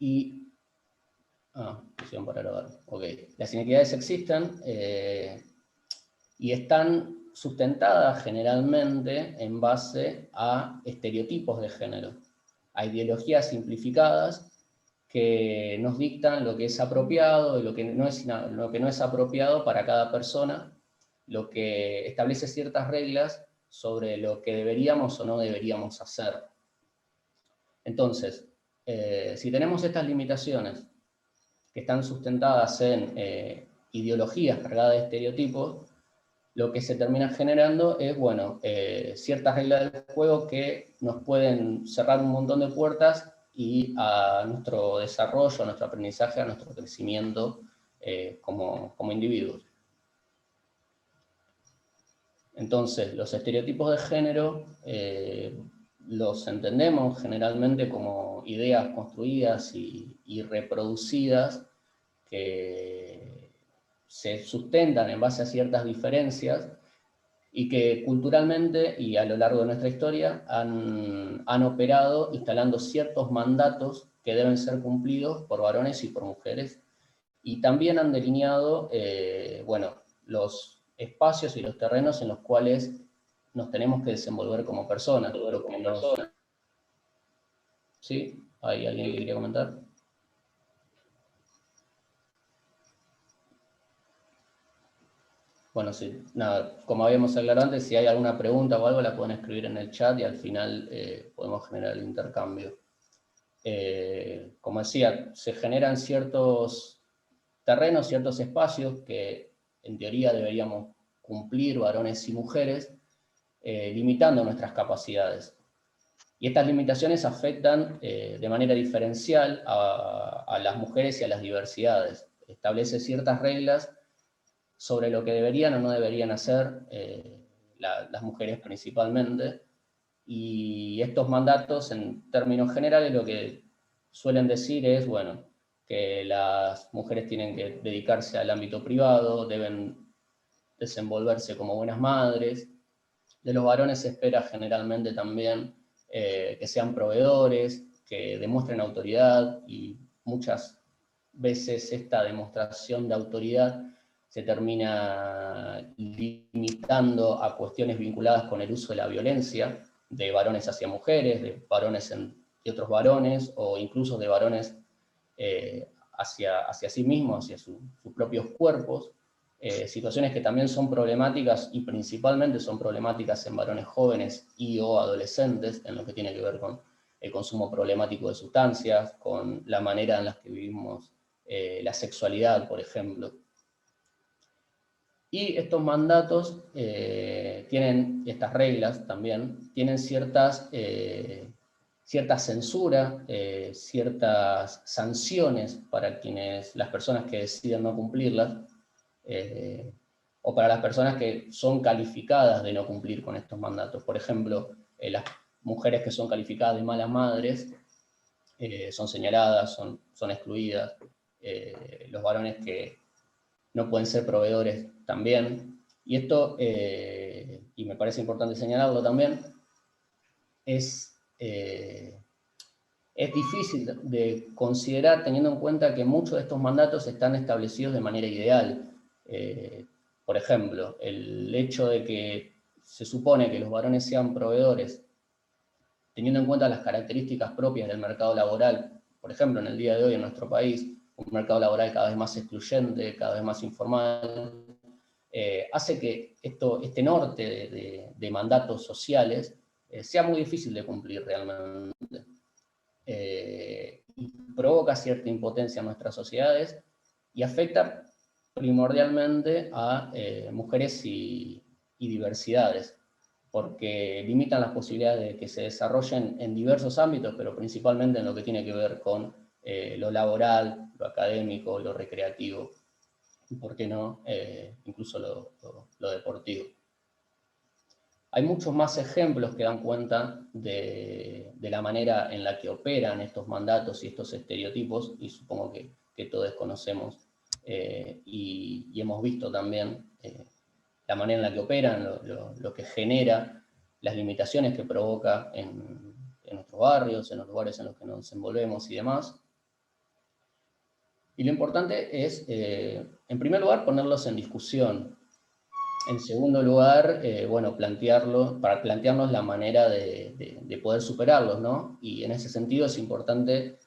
Y, opción para grabar, ok. Las inequidades existen y están sustentadas generalmente en base a estereotipos de género, a ideologías simplificadas que nos dictan lo que es apropiado y lo que no es apropiado para cada persona, lo que establece ciertas reglas sobre lo que deberíamos o no deberíamos hacer. Entonces, si tenemos estas limitaciones que están sustentadas en ideologías cargadas de estereotipos, lo que se termina generando es, bueno, ciertas reglas del juego que nos pueden cerrar un montón de puertas y a nuestro desarrollo, a nuestro aprendizaje, a nuestro crecimiento como individuos. Entonces, los estereotipos de género los entendemos generalmente como ideas construidas y reproducidas que se sustentan en base a ciertas diferencias y que culturalmente y a lo largo de nuestra historia han operado instalando ciertos mandatos que deben ser cumplidos por varones y por mujeres, y también han delineado bueno, los espacios y los terrenos en los cuales nos tenemos que desenvolver como personas. ¿Sí? ¿Hay alguien que quería comentar? Bueno, sí, nada, como habíamos aclarado antes, si hay alguna pregunta o algo la pueden escribir en el chat y al final podemos generar el intercambio. Como decía, se generan ciertos terrenos, ciertos espacios que en teoría deberíamos cumplir varones y mujeres, limitando nuestras capacidades. Y estas limitaciones afectan de manera diferencial a las mujeres y a las diversidades. Establece ciertas reglas sobre lo que deberían o no deberían hacer las mujeres principalmente, y estos mandatos en términos generales lo que suelen decir es, bueno, que las mujeres tienen que dedicarse al ámbito privado, deben desenvolverse como buenas madres. De los varones se espera generalmente también que sean proveedores, que demuestren autoridad, y muchas veces esta demostración de autoridad se termina limitando a cuestiones vinculadas con el uso de la violencia, de varones hacia mujeres, de varones y otros varones, o incluso de varones hacia sí mismos, hacia sus propios cuerpos. Situaciones que también son problemáticas, y principalmente son problemáticas en varones jóvenes y o adolescentes, en lo que tiene que ver con el consumo problemático de sustancias, con la manera en la que vivimos la sexualidad, por ejemplo. Y estos mandatos tienen, estas reglas también, tienen cierta censura, ciertas sanciones para las personas que deciden no cumplirlas, o para las personas que son calificadas de no cumplir con estos mandatos. Por ejemplo, las mujeres que son calificadas de malas madres son señaladas, son excluidas. Los varones que no pueden ser proveedores también. Y esto, y me parece importante señalarlo también, es difícil de considerar teniendo en cuenta que muchos de estos mandatos están establecidos de manera ideal. Por ejemplo, el hecho de que se supone que los varones sean proveedores, teniendo en cuenta las características propias del mercado laboral, por ejemplo, en el día de hoy en nuestro país, un mercado laboral cada vez más excluyente, cada vez más informal, hace que este norte de mandatos sociales sea muy difícil de cumplir realmente. Y provoca cierta impotencia en nuestras sociedades y afecta primordialmente a mujeres y diversidades, porque limitan las posibilidades de que se desarrollen en diversos ámbitos, pero principalmente en lo que tiene que ver con lo laboral, lo académico, lo recreativo, y por qué no, incluso lo deportivo. Hay muchos más ejemplos que dan cuenta de la manera en la que operan estos mandatos y estos estereotipos, y supongo que todos conocemos y hemos visto también la manera en la que operan, lo que genera, las limitaciones que provoca en nuestros barrios, en los lugares en los que nos desenvolvemos y demás. Y lo importante es, en primer lugar, ponerlos en discusión. En segundo lugar, bueno, plantearnos la manera de poder superarlos, ¿no? Y en ese sentido es importante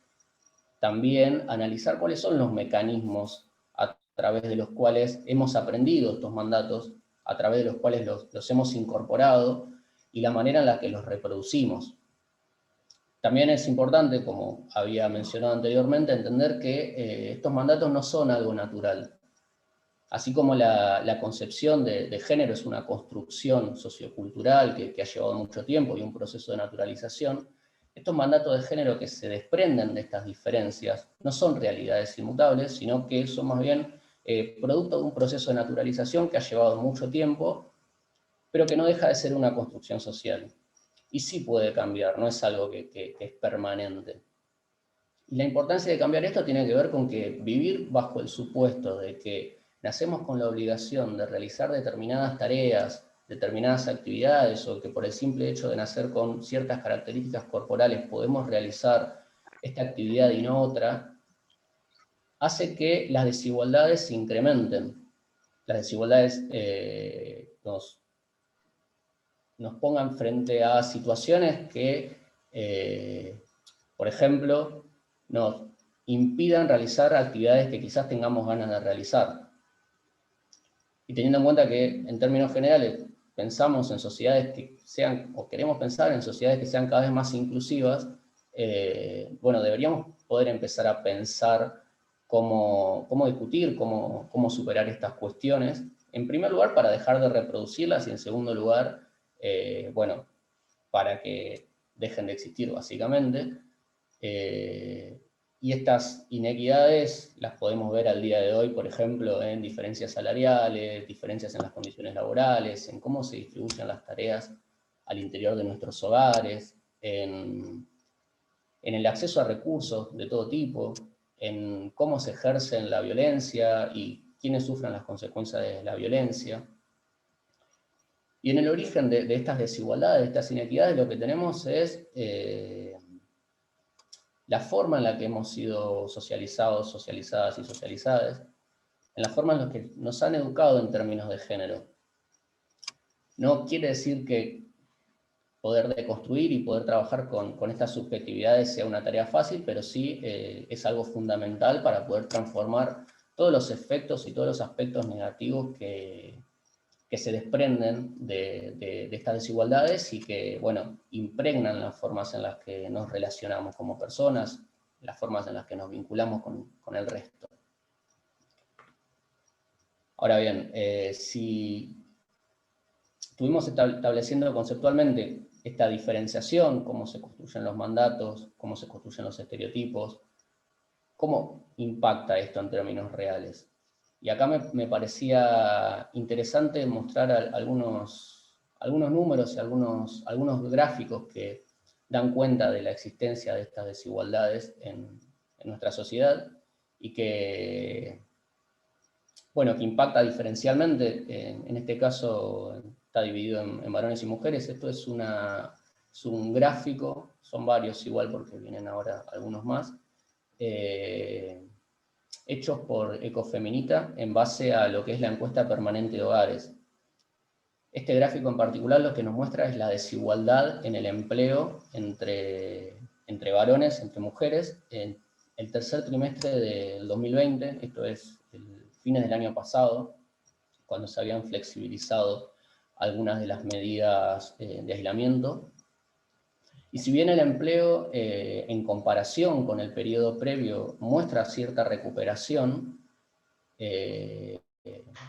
también analizar cuáles son los mecanismos a través de los cuales hemos aprendido estos mandatos, a través de los cuales los hemos incorporado, y la manera en la que los reproducimos. También es importante, como había mencionado anteriormente, entender que estos mandatos no son algo natural. Así como la concepción de género es una construcción sociocultural que ha llevado mucho tiempo y un proceso de naturalización, estos mandatos de género que se desprenden de estas diferencias no son realidades inmutables, sino que son más bien producto de un proceso de naturalización que ha llevado mucho tiempo, pero que no deja de ser una construcción social. Y sí puede cambiar, no es algo que es permanente. Y la importancia de cambiar esto tiene que ver con que vivir bajo el supuesto de que nacemos con la obligación de realizar determinadas tareas, determinadas actividades, o que por el simple hecho de nacer con ciertas características corporales podemos realizar esta actividad y no otra, hace que las desigualdades se incrementen. Las desigualdades nos pongan frente a situaciones que, por ejemplo, nos impidan realizar actividades que quizás tengamos ganas de realizar. Y teniendo en cuenta que, en términos generales, pensamos en sociedades que sean, o queremos pensar en sociedades que sean cada vez más inclusivas, bueno, deberíamos poder empezar a pensar cómo discutir, cómo superar estas cuestiones. En primer lugar, para dejar de reproducirlas, y en segundo lugar, bueno, para que dejen de existir, básicamente. Y estas inequidades las podemos ver al día de hoy, por ejemplo, en diferencias salariales, diferencias en las condiciones laborales, en cómo se distribuyen las tareas al interior de nuestros hogares, en el acceso a recursos de todo tipo, en cómo se ejerce la violencia y quiénes sufren las consecuencias de la violencia. Y en el origen de estas desigualdades, de estas inequidades, lo que tenemos es la forma en la que hemos sido socializados, socializadas y socializadas, en la forma en la que nos han educado en términos de género. No quiere decir que poder deconstruir y poder trabajar con estas subjetividades sea una tarea fácil, pero sí es algo fundamental para poder transformar todos los efectos y todos los aspectos negativos que se desprenden de estas desigualdades y que, bueno, impregnan las formas en las que nos relacionamos como personas, las formas en las que nos vinculamos con el resto. Ahora bien, si estuvimos estableciendo conceptualmente esta diferenciación, cómo se construyen los mandatos, cómo se construyen los estereotipos, cómo impacta esto en términos reales. Y acá me parecía interesante mostrar algunos números y algunos gráficos que dan cuenta de la existencia de estas desigualdades en nuestra sociedad y que, bueno, que impacta diferencialmente. En este caso está dividido en varones y mujeres. Esto es un gráfico, son varios igual porque vienen ahora algunos más, hechos por Ecofeminita en base a lo que es la encuesta permanente de hogares. Este gráfico en particular lo que nos muestra es la desigualdad en el empleo entre varones, entre mujeres, en el tercer trimestre del 2020, esto es fines del año pasado, cuando se habían flexibilizado algunas de las medidas de aislamiento. Y si bien el empleo, en comparación con el periodo previo, muestra cierta recuperación,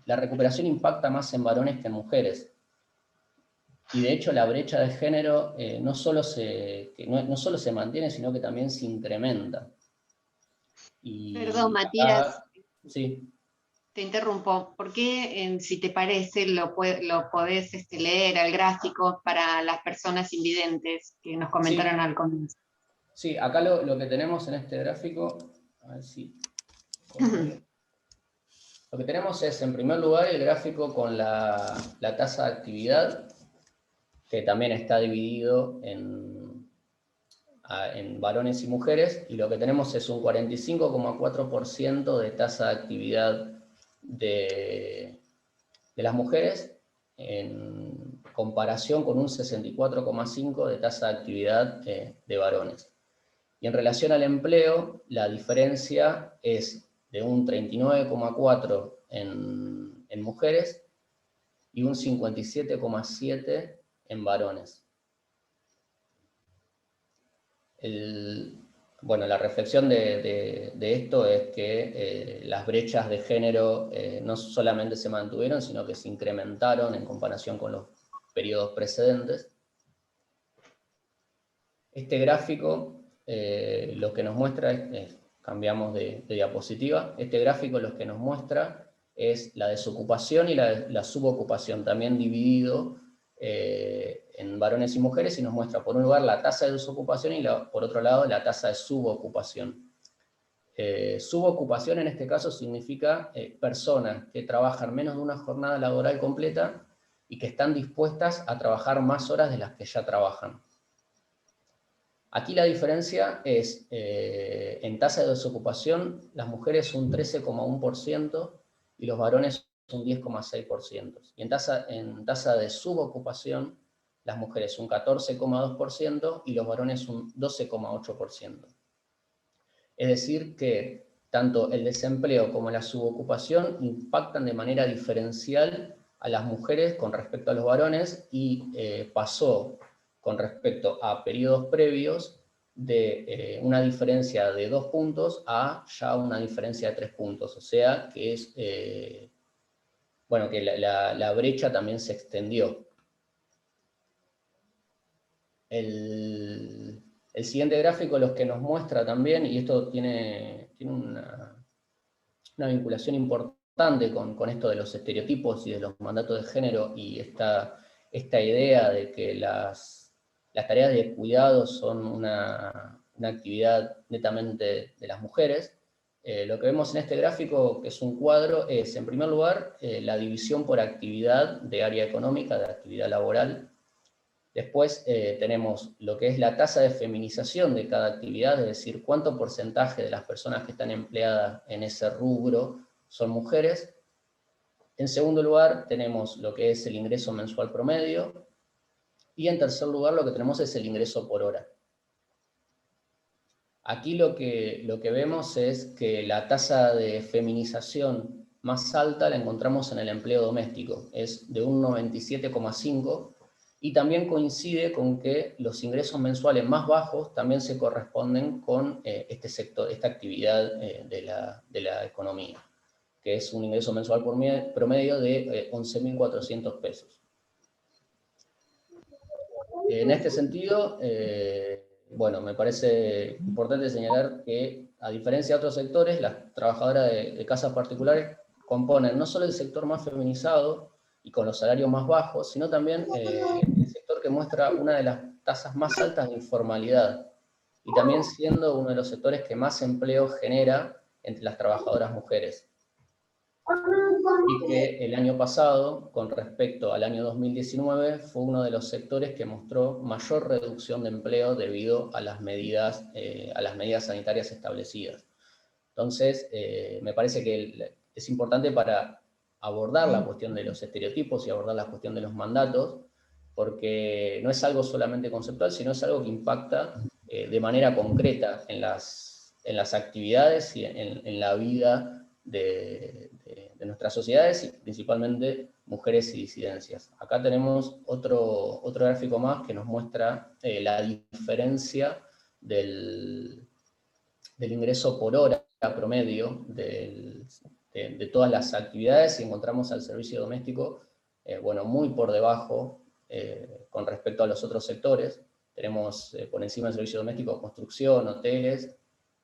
la recuperación impacta más en varones que en mujeres. Y de hecho la brecha de género no solo se mantiene, sino que también se incrementa. Perdón, Y Matías, sí. te interrumpo. ¿Por qué, si te parece, lo podés leer al gráfico para las personas invidentes que nos comentaron al comienzo? Sí, acá lo que tenemos en este gráfico, a ver si... Lo que tenemos es, en primer lugar, el gráfico con la tasa de actividad, que también está dividido en varones y mujeres, y lo que tenemos es un 45,4% de tasa de actividad de las mujeres, en comparación con un 64,5% de tasa de actividad de varones. Y en relación al empleo, la diferencia es de un 39,4% en mujeres y un 57,7% en varones. Bueno, la reflexión de esto es que las brechas de género no solamente se mantuvieron, sino que se incrementaron en comparación con los periodos precedentes. Este gráfico lo que nos muestra cambiamos de diapositiva, este gráfico lo que nos muestra es la desocupación y la subocupación, también dividido en varones y mujeres, y nos muestra por un lugar la tasa de desocupación y por otro lado la tasa de subocupación. Subocupación en este caso significa personas que trabajan menos de una jornada laboral completa y que están dispuestas a trabajar más horas de las que ya trabajan. Aquí la diferencia es, en tasa de desocupación, las mujeres un 13,1% y los varones un 10,6%. Y en tasa de subocupación, las mujeres un 14,2% y los varones un 12,8%. Es decir que tanto el desempleo como la subocupación impactan de manera diferencial a las mujeres con respecto a los varones y pasó con respecto a periodos previos de una diferencia de 2 puntos a ya una diferencia de 3 puntos. O sea que es, bueno, que la brecha también se extendió. El siguiente gráfico lo que nos muestra también, y esto tiene una vinculación importante con esto de los estereotipos y de los mandatos de género, y esta idea de que las tareas de cuidado son una actividad netamente de las mujeres. Lo que vemos en este gráfico, que es un cuadro, es en primer lugar la división por actividad de área económica, de actividad laboral. Después tenemos lo que es la tasa de feminización de cada actividad, es decir, cuánto porcentaje de las personas que están empleadas en ese rubro son mujeres. En segundo lugar tenemos lo que es el ingreso mensual promedio. Y en tercer lugar lo que tenemos es el ingreso por hora. Aquí lo que vemos es que la tasa de feminización más alta la encontramos en el empleo doméstico, es de un 97,5%, y también coincide con que los ingresos mensuales más bajos también se corresponden con este sector, esta actividad de la economía, que es un ingreso mensual promedio de 11.400 pesos. En este sentido, bueno, me parece importante señalar que, a diferencia de otros sectores, las trabajadoras de casas particulares componen no solo el sector más feminizado y con los salarios más bajos, sino también el sector que muestra una de las tasas más altas de informalidad, y también siendo uno de los sectores que más empleo genera entre las trabajadoras mujeres. Y que el año pasado, con respecto al año 2019, fue uno de los sectores que mostró mayor reducción de empleo debido a las medidas sanitarias establecidas. Entonces, me parece que es importante para abordar la cuestión de los estereotipos y abordar la cuestión de los mandatos, porque no es algo solamente conceptual, sino es algo que impacta de manera concreta en las actividades y en la vida de nuestras sociedades, y principalmente mujeres y disidencias. Acá tenemos otro gráfico más que nos muestra la diferencia del ingreso por hora promedio de todas las actividades, y encontramos al servicio doméstico bueno, muy por debajo con respecto a los otros sectores. Tenemos por encima del servicio doméstico construcción, hoteles.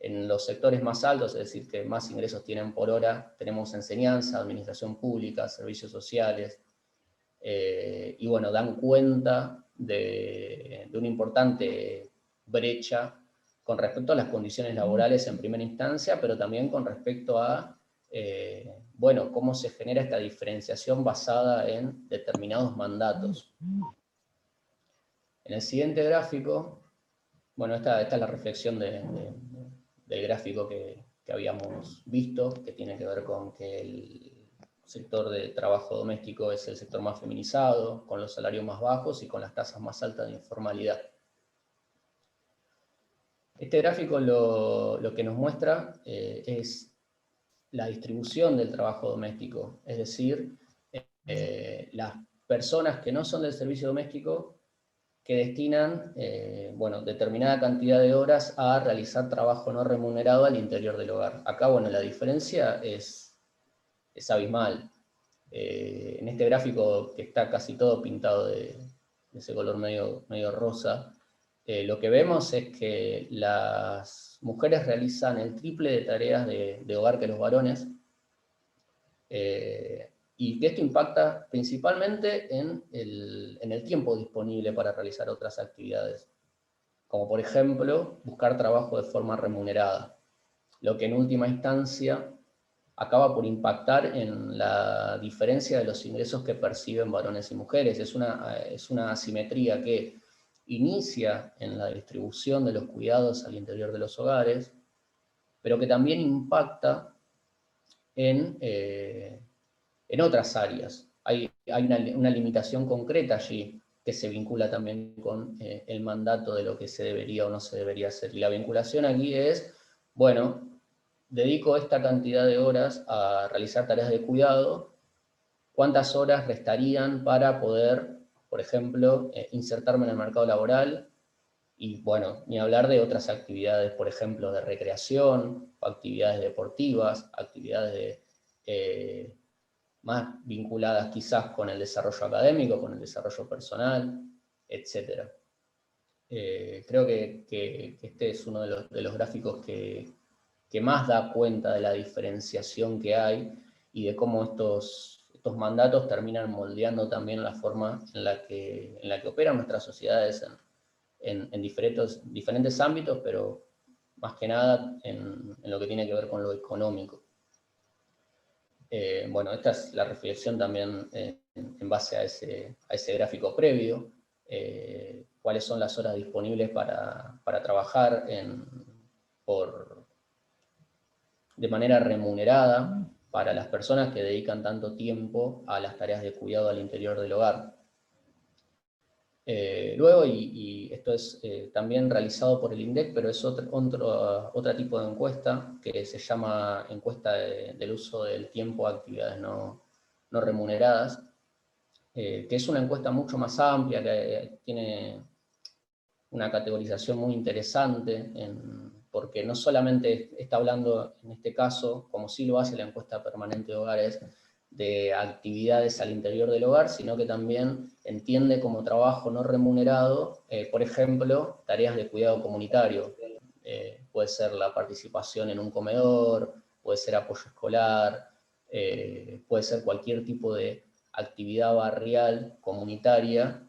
En los sectores más altos, es decir, que más ingresos tienen por hora, tenemos enseñanza, administración pública, servicios sociales, y bueno, dan cuenta de una importante brecha con respecto a las condiciones laborales en primera instancia, pero también con respecto a, bueno, cómo se genera esta diferenciación basada en determinados mandatos. En el siguiente gráfico, bueno, esta es la reflexión del gráfico que habíamos visto, que tiene que ver con que el sector de trabajo doméstico es el sector más feminizado, con los salarios más bajos y con las tasas más altas de informalidad. Este gráfico lo que nos muestra es la distribución del trabajo doméstico, es decir, las personas que no son del servicio doméstico que destinan bueno, determinada cantidad de horas a realizar trabajo no remunerado al interior del hogar. Acá, bueno, la diferencia es abismal. En este gráfico que está casi todo pintado de ese color medio rosa, lo que vemos es que las mujeres realizan el triple de tareas de hogar que los varones, y que esto impacta principalmente en el tiempo disponible para realizar otras actividades, como por ejemplo buscar trabajo de forma remunerada, lo que en última instancia acaba por impactar en la diferencia de los ingresos que perciben varones y mujeres. Es una asimetría que inicia en la distribución de los cuidados al interior de los hogares, pero que también impacta en otras áreas. Hay una limitación concreta allí que se vincula también con el mandato de lo que se debería o no se debería hacer. Y la vinculación aquí es, bueno, dedico esta cantidad de horas a realizar tareas de cuidado, ¿cuántas horas restarían para poder, por ejemplo, insertarme en el mercado laboral? Y bueno, ni hablar de otras actividades, por ejemplo, de recreación, actividades deportivas, actividades más vinculadas quizás con el desarrollo académico, con el desarrollo personal, etc. Creo que este es uno de los gráficos que más da cuenta de la diferenciación que hay y de cómo estos mandatos terminan moldeando también la forma en la que operan nuestras sociedades en diferentes ámbitos, pero más que nada en lo que tiene que ver con lo económico. Bueno, esta es la reflexión también en base a ese gráfico previo. Cuáles son las horas disponibles para trabajar de manera remunerada para las personas que dedican tanto tiempo a las tareas de cuidado al interior del hogar. Luego, y esto es también realizado por el INDEC, pero es otro tipo de encuesta que se llama encuesta del uso del tiempo a actividades no remuneradas, que es una encuesta mucho más amplia, que tiene una categorización muy interesante, porque no solamente está hablando, en este caso, como sí lo hace la encuesta permanente de hogares, de actividades al interior del hogar, sino que también entiende como trabajo no remunerado, por ejemplo, tareas de cuidado comunitario. Puede ser la participación en un comedor, puede ser apoyo escolar, puede ser cualquier tipo de actividad barrial, comunitaria,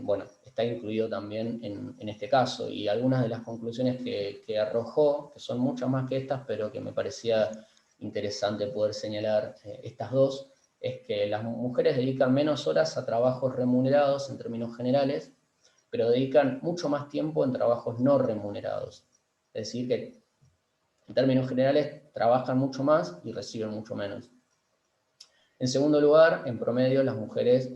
bueno, está incluido también en este caso. Y algunas de las conclusiones que arrojó, que son muchas más que estas, pero que me parecía interesante poder señalar estas dos, es que las mujeres dedican menos horas a trabajos remunerados en términos generales, pero dedican mucho más tiempo en trabajos no remunerados. Es decir, que en términos generales trabajan mucho más y reciben mucho menos. En segundo lugar, en promedio, las mujeres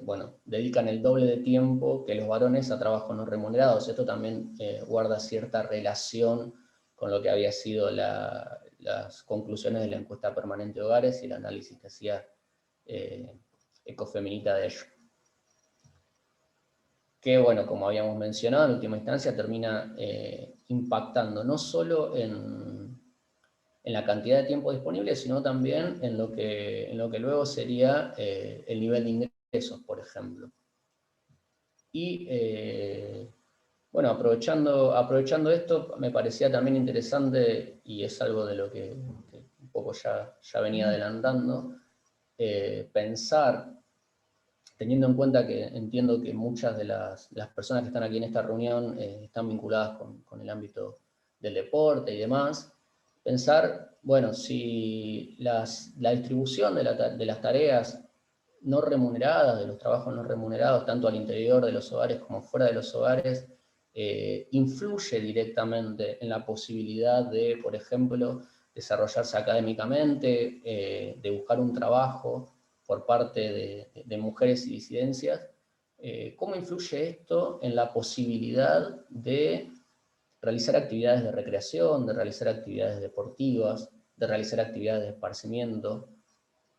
bueno, dedican el doble de tiempo que los varones a trabajos no remunerados. Esto también guarda cierta relación con lo que había sido las conclusiones de la encuesta permanente de hogares y el análisis que hacía Ecofeminita de ello. Que, bueno, como habíamos mencionado, en última instancia termina impactando no solo en la cantidad de tiempo disponible, sino también en lo que luego sería el nivel de ingresos, por ejemplo. Y bueno, aprovechando esto, me parecía también interesante, y es algo de lo que un poco ya venía adelantando, pensar, teniendo en cuenta que entiendo que muchas de las personas que están aquí en esta reunión están vinculadas con el ámbito del deporte y demás, pensar, bueno, si la distribución de las tareas no remuneradas, de los trabajos no remunerados, tanto al interior de los hogares como fuera de los hogares, influye directamente en la posibilidad de, por ejemplo, desarrollarse académicamente, de buscar un trabajo por parte de mujeres y disidencias. ¿Cómo influye esto en la posibilidad de realizar actividades de recreación, de realizar actividades deportivas, de realizar actividades de esparcimiento?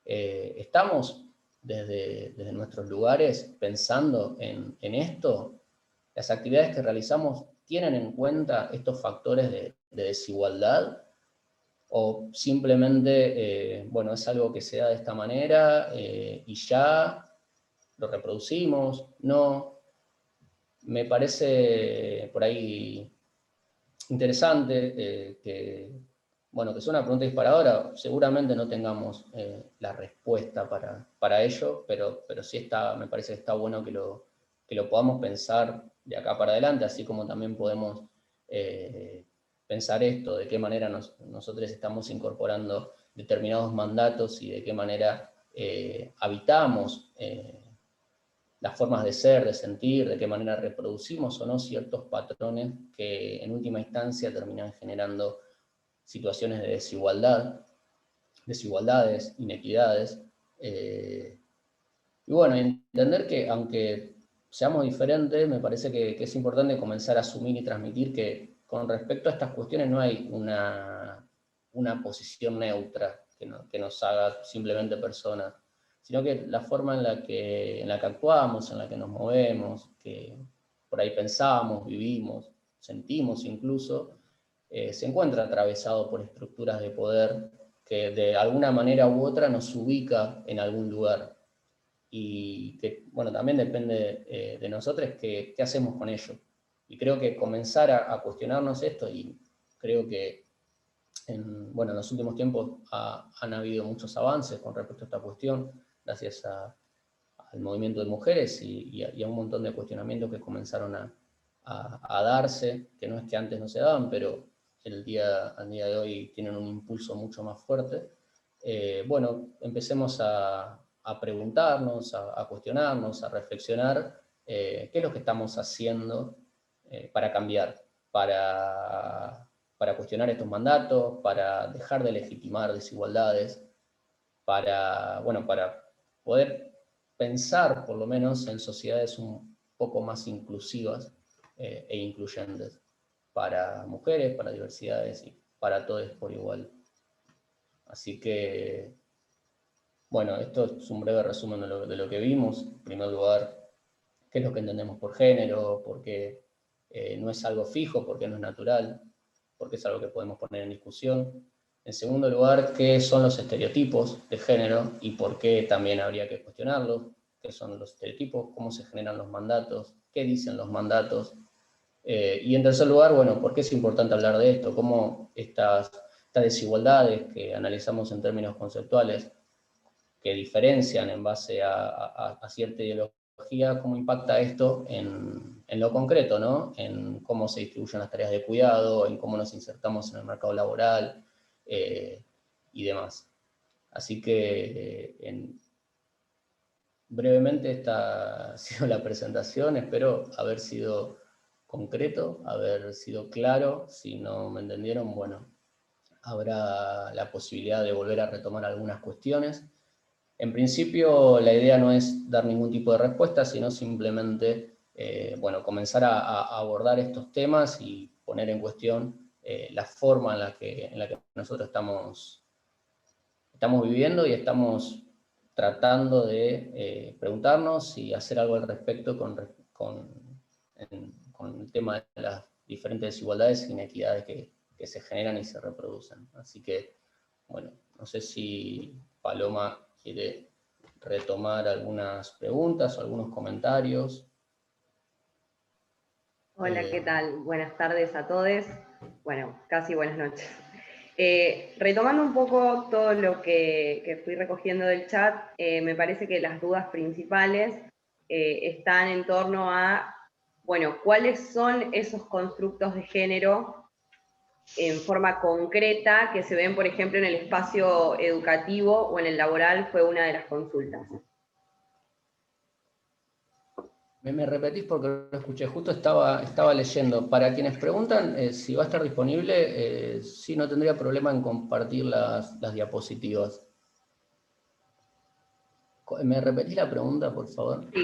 ¿Estamos desde nuestros lugares pensando en esto? ¿Las actividades que realizamos tienen en cuenta estos factores de desigualdad? ¿O simplemente, bueno, es algo que se da de esta manera y ya lo reproducimos? No. Me parece por ahí interesante bueno, que es una pregunta disparadora. Seguramente no tengamos la respuesta para ello, pero sí me parece que está bueno que lo podamos pensar de acá para adelante, así como también podemos pensar esto, de qué manera nosotros estamos incorporando determinados mandatos y de qué manera habitamos las formas de ser, de sentir, de qué manera reproducimos o no ciertos patrones que en última instancia terminan generando situaciones de desigualdades, inequidades. Y bueno, entender que aunque seamos diferentes, me parece que es importante comenzar a asumir y transmitir que con respecto a estas cuestiones no hay una posición neutra que nos haga simplemente personas, sino que la forma en la que actuamos, en la que nos movemos, que por ahí pensamos, vivimos, sentimos incluso, se encuentra atravesado por estructuras de poder que de alguna manera u otra nos ubica en algún lugar. Y que, bueno, también depende de nosotros qué hacemos con ello. Y creo que comenzar a cuestionarnos esto, y creo que bueno, en los últimos tiempos han habido muchos avances con respecto a esta cuestión, gracias al movimiento de mujeres y a un montón de cuestionamientos que comenzaron a darse, que no es que antes no se daban, pero al día de hoy tienen un impulso mucho más fuerte. Bueno, empecemos a preguntarnos, a cuestionarnos, a reflexionar qué es lo que estamos haciendo para cambiar, para cuestionar estos mandatos, para dejar de legitimar desigualdades, bueno, para poder pensar por lo menos en sociedades un poco más inclusivas e incluyentes para mujeres, para diversidades y para todos por igual. Así que, bueno, esto es un breve resumen de lo que vimos. En primer lugar, qué es lo que entendemos por género, por qué no es algo fijo, por qué no es natural, por qué es algo que podemos poner en discusión. En segundo lugar, qué son los estereotipos de género y por qué también habría que cuestionarlos, qué son los estereotipos, cómo se generan los mandatos, qué dicen los mandatos. Y en tercer lugar, bueno, por qué es importante hablar de esto, cómo estas desigualdades que analizamos en términos conceptuales, que diferencian en base a cierta ideología, cómo impacta esto en lo concreto, ¿no? En cómo se distribuyen las tareas de cuidado, en cómo nos insertamos en el mercado laboral y demás. Así que brevemente esta ha sido la presentación, espero haber sido concreto, haber sido claro. Si no me entendieron, bueno, habrá la posibilidad de volver a retomar algunas cuestiones. En principio, la idea no es dar ningún tipo de respuesta, sino simplemente, bueno, comenzar a abordar estos temas y poner en cuestión la forma en la que nosotros estamos viviendo y estamos tratando de preguntarnos y hacer algo al respecto con el tema de las diferentes desigualdades e inequidades que se generan y se reproducen. Así que, bueno, no sé si Paloma quiere retomar algunas preguntas o algunos comentarios. Hola, ¿qué tal? Buenas tardes a todos. Bueno, casi buenas noches. Retomando un poco todo lo que fui recogiendo del chat, me parece que las dudas principales están en torno a, bueno, ¿cuáles son esos constructos de género en forma concreta que se ven, por ejemplo, en el espacio educativo o en el laboral? Fue una de las consultas. Me repetís porque no lo escuché, justo estaba leyendo. Para quienes preguntan si va a estar disponible, sí, no tendría problema en compartir las diapositivas. ¿Me repetís la pregunta, por favor? Sí.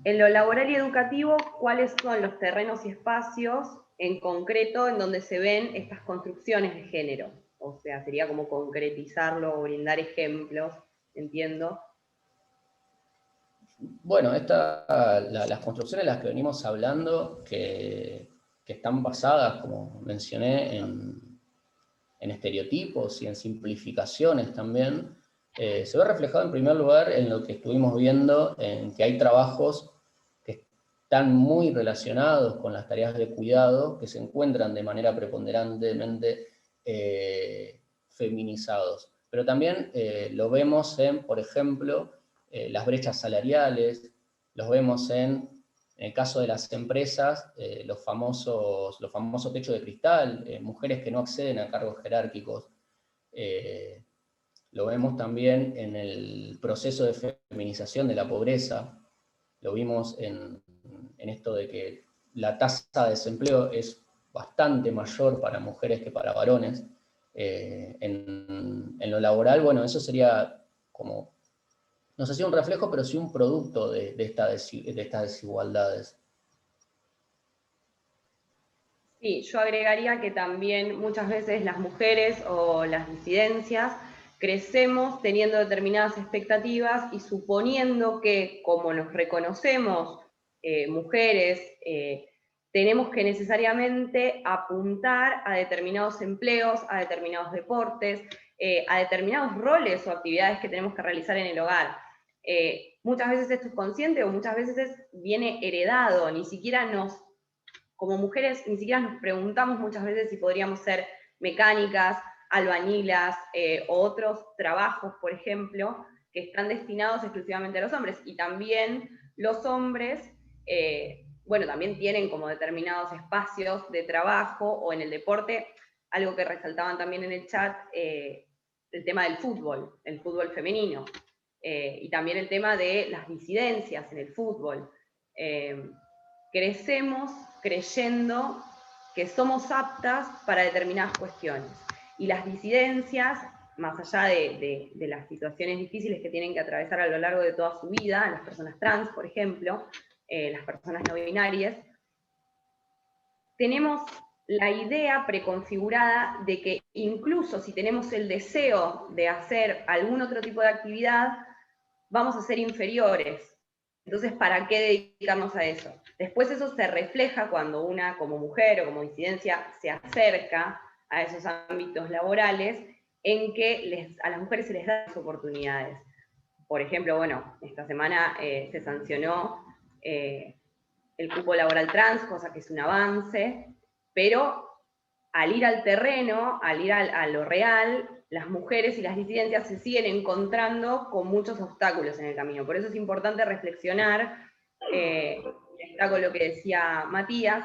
En lo laboral y educativo, ¿cuáles son los terrenos y espacios en concreto en donde se ven estas construcciones de género? O sea, sería como concretizarlo o brindar ejemplos, entiendo. Bueno, las construcciones de las que venimos hablando, que están basadas, como mencioné, en estereotipos y en simplificaciones también, se ve reflejado en primer lugar en lo que estuvimos viendo, en que hay trabajos que están muy relacionados con las tareas de cuidado, que se encuentran de manera preponderantemente feminizados. Pero también lo vemos en, por ejemplo, las brechas salariales, los vemos en el caso de las empresas, los famosos techos de cristal, mujeres que no acceden a cargos jerárquicos. Lo vemos también en el proceso de feminización de la pobreza. Lo vimos en esto de que la tasa de desempleo es bastante mayor para mujeres que para varones. En lo laboral, bueno, eso sería como, no sé si un reflejo, pero sí un producto de estas desigualdades. Sí, yo agregaría que también muchas veces las mujeres o las disidencias crecemos teniendo determinadas expectativas y suponiendo que como nos reconocemos mujeres, tenemos que necesariamente apuntar a determinados empleos, a determinados deportes, a determinados roles o actividades que tenemos que realizar en el hogar. Muchas veces esto es consciente o muchas veces viene heredado, ni siquiera como mujeres ni siquiera nos preguntamos muchas veces si podríamos ser mecánicas, albañilas o otros trabajos, por ejemplo, que están destinados exclusivamente a los hombres. Y también los hombres, bueno, también tienen como determinados espacios de trabajo o en el deporte, algo que resaltaban también en el chat, el tema del fútbol, el fútbol femenino, y también el tema de las disidencias en el fútbol. Crecemos creyendo que somos aptas para determinadas cuestiones. Y las disidencias, más allá de las situaciones difíciles que tienen que atravesar a lo largo de toda su vida, las personas trans, por ejemplo, las personas no binarias, tenemos la idea preconfigurada de que incluso si tenemos el deseo de hacer algún otro tipo de actividad, vamos a ser inferiores. Entonces, ¿para qué dedicarnos a eso? Después eso se refleja cuando una como mujer o como disidencia se acerca a esos ámbitos laborales en que a las mujeres se les da las oportunidades. Por ejemplo, bueno, esta semana se sancionó el cupo laboral trans, cosa que es un avance, pero al ir al terreno, al ir a lo real, las mujeres y las disidencias se siguen encontrando con muchos obstáculos en el camino. Por eso es importante reflexionar, está con lo que decía Matías,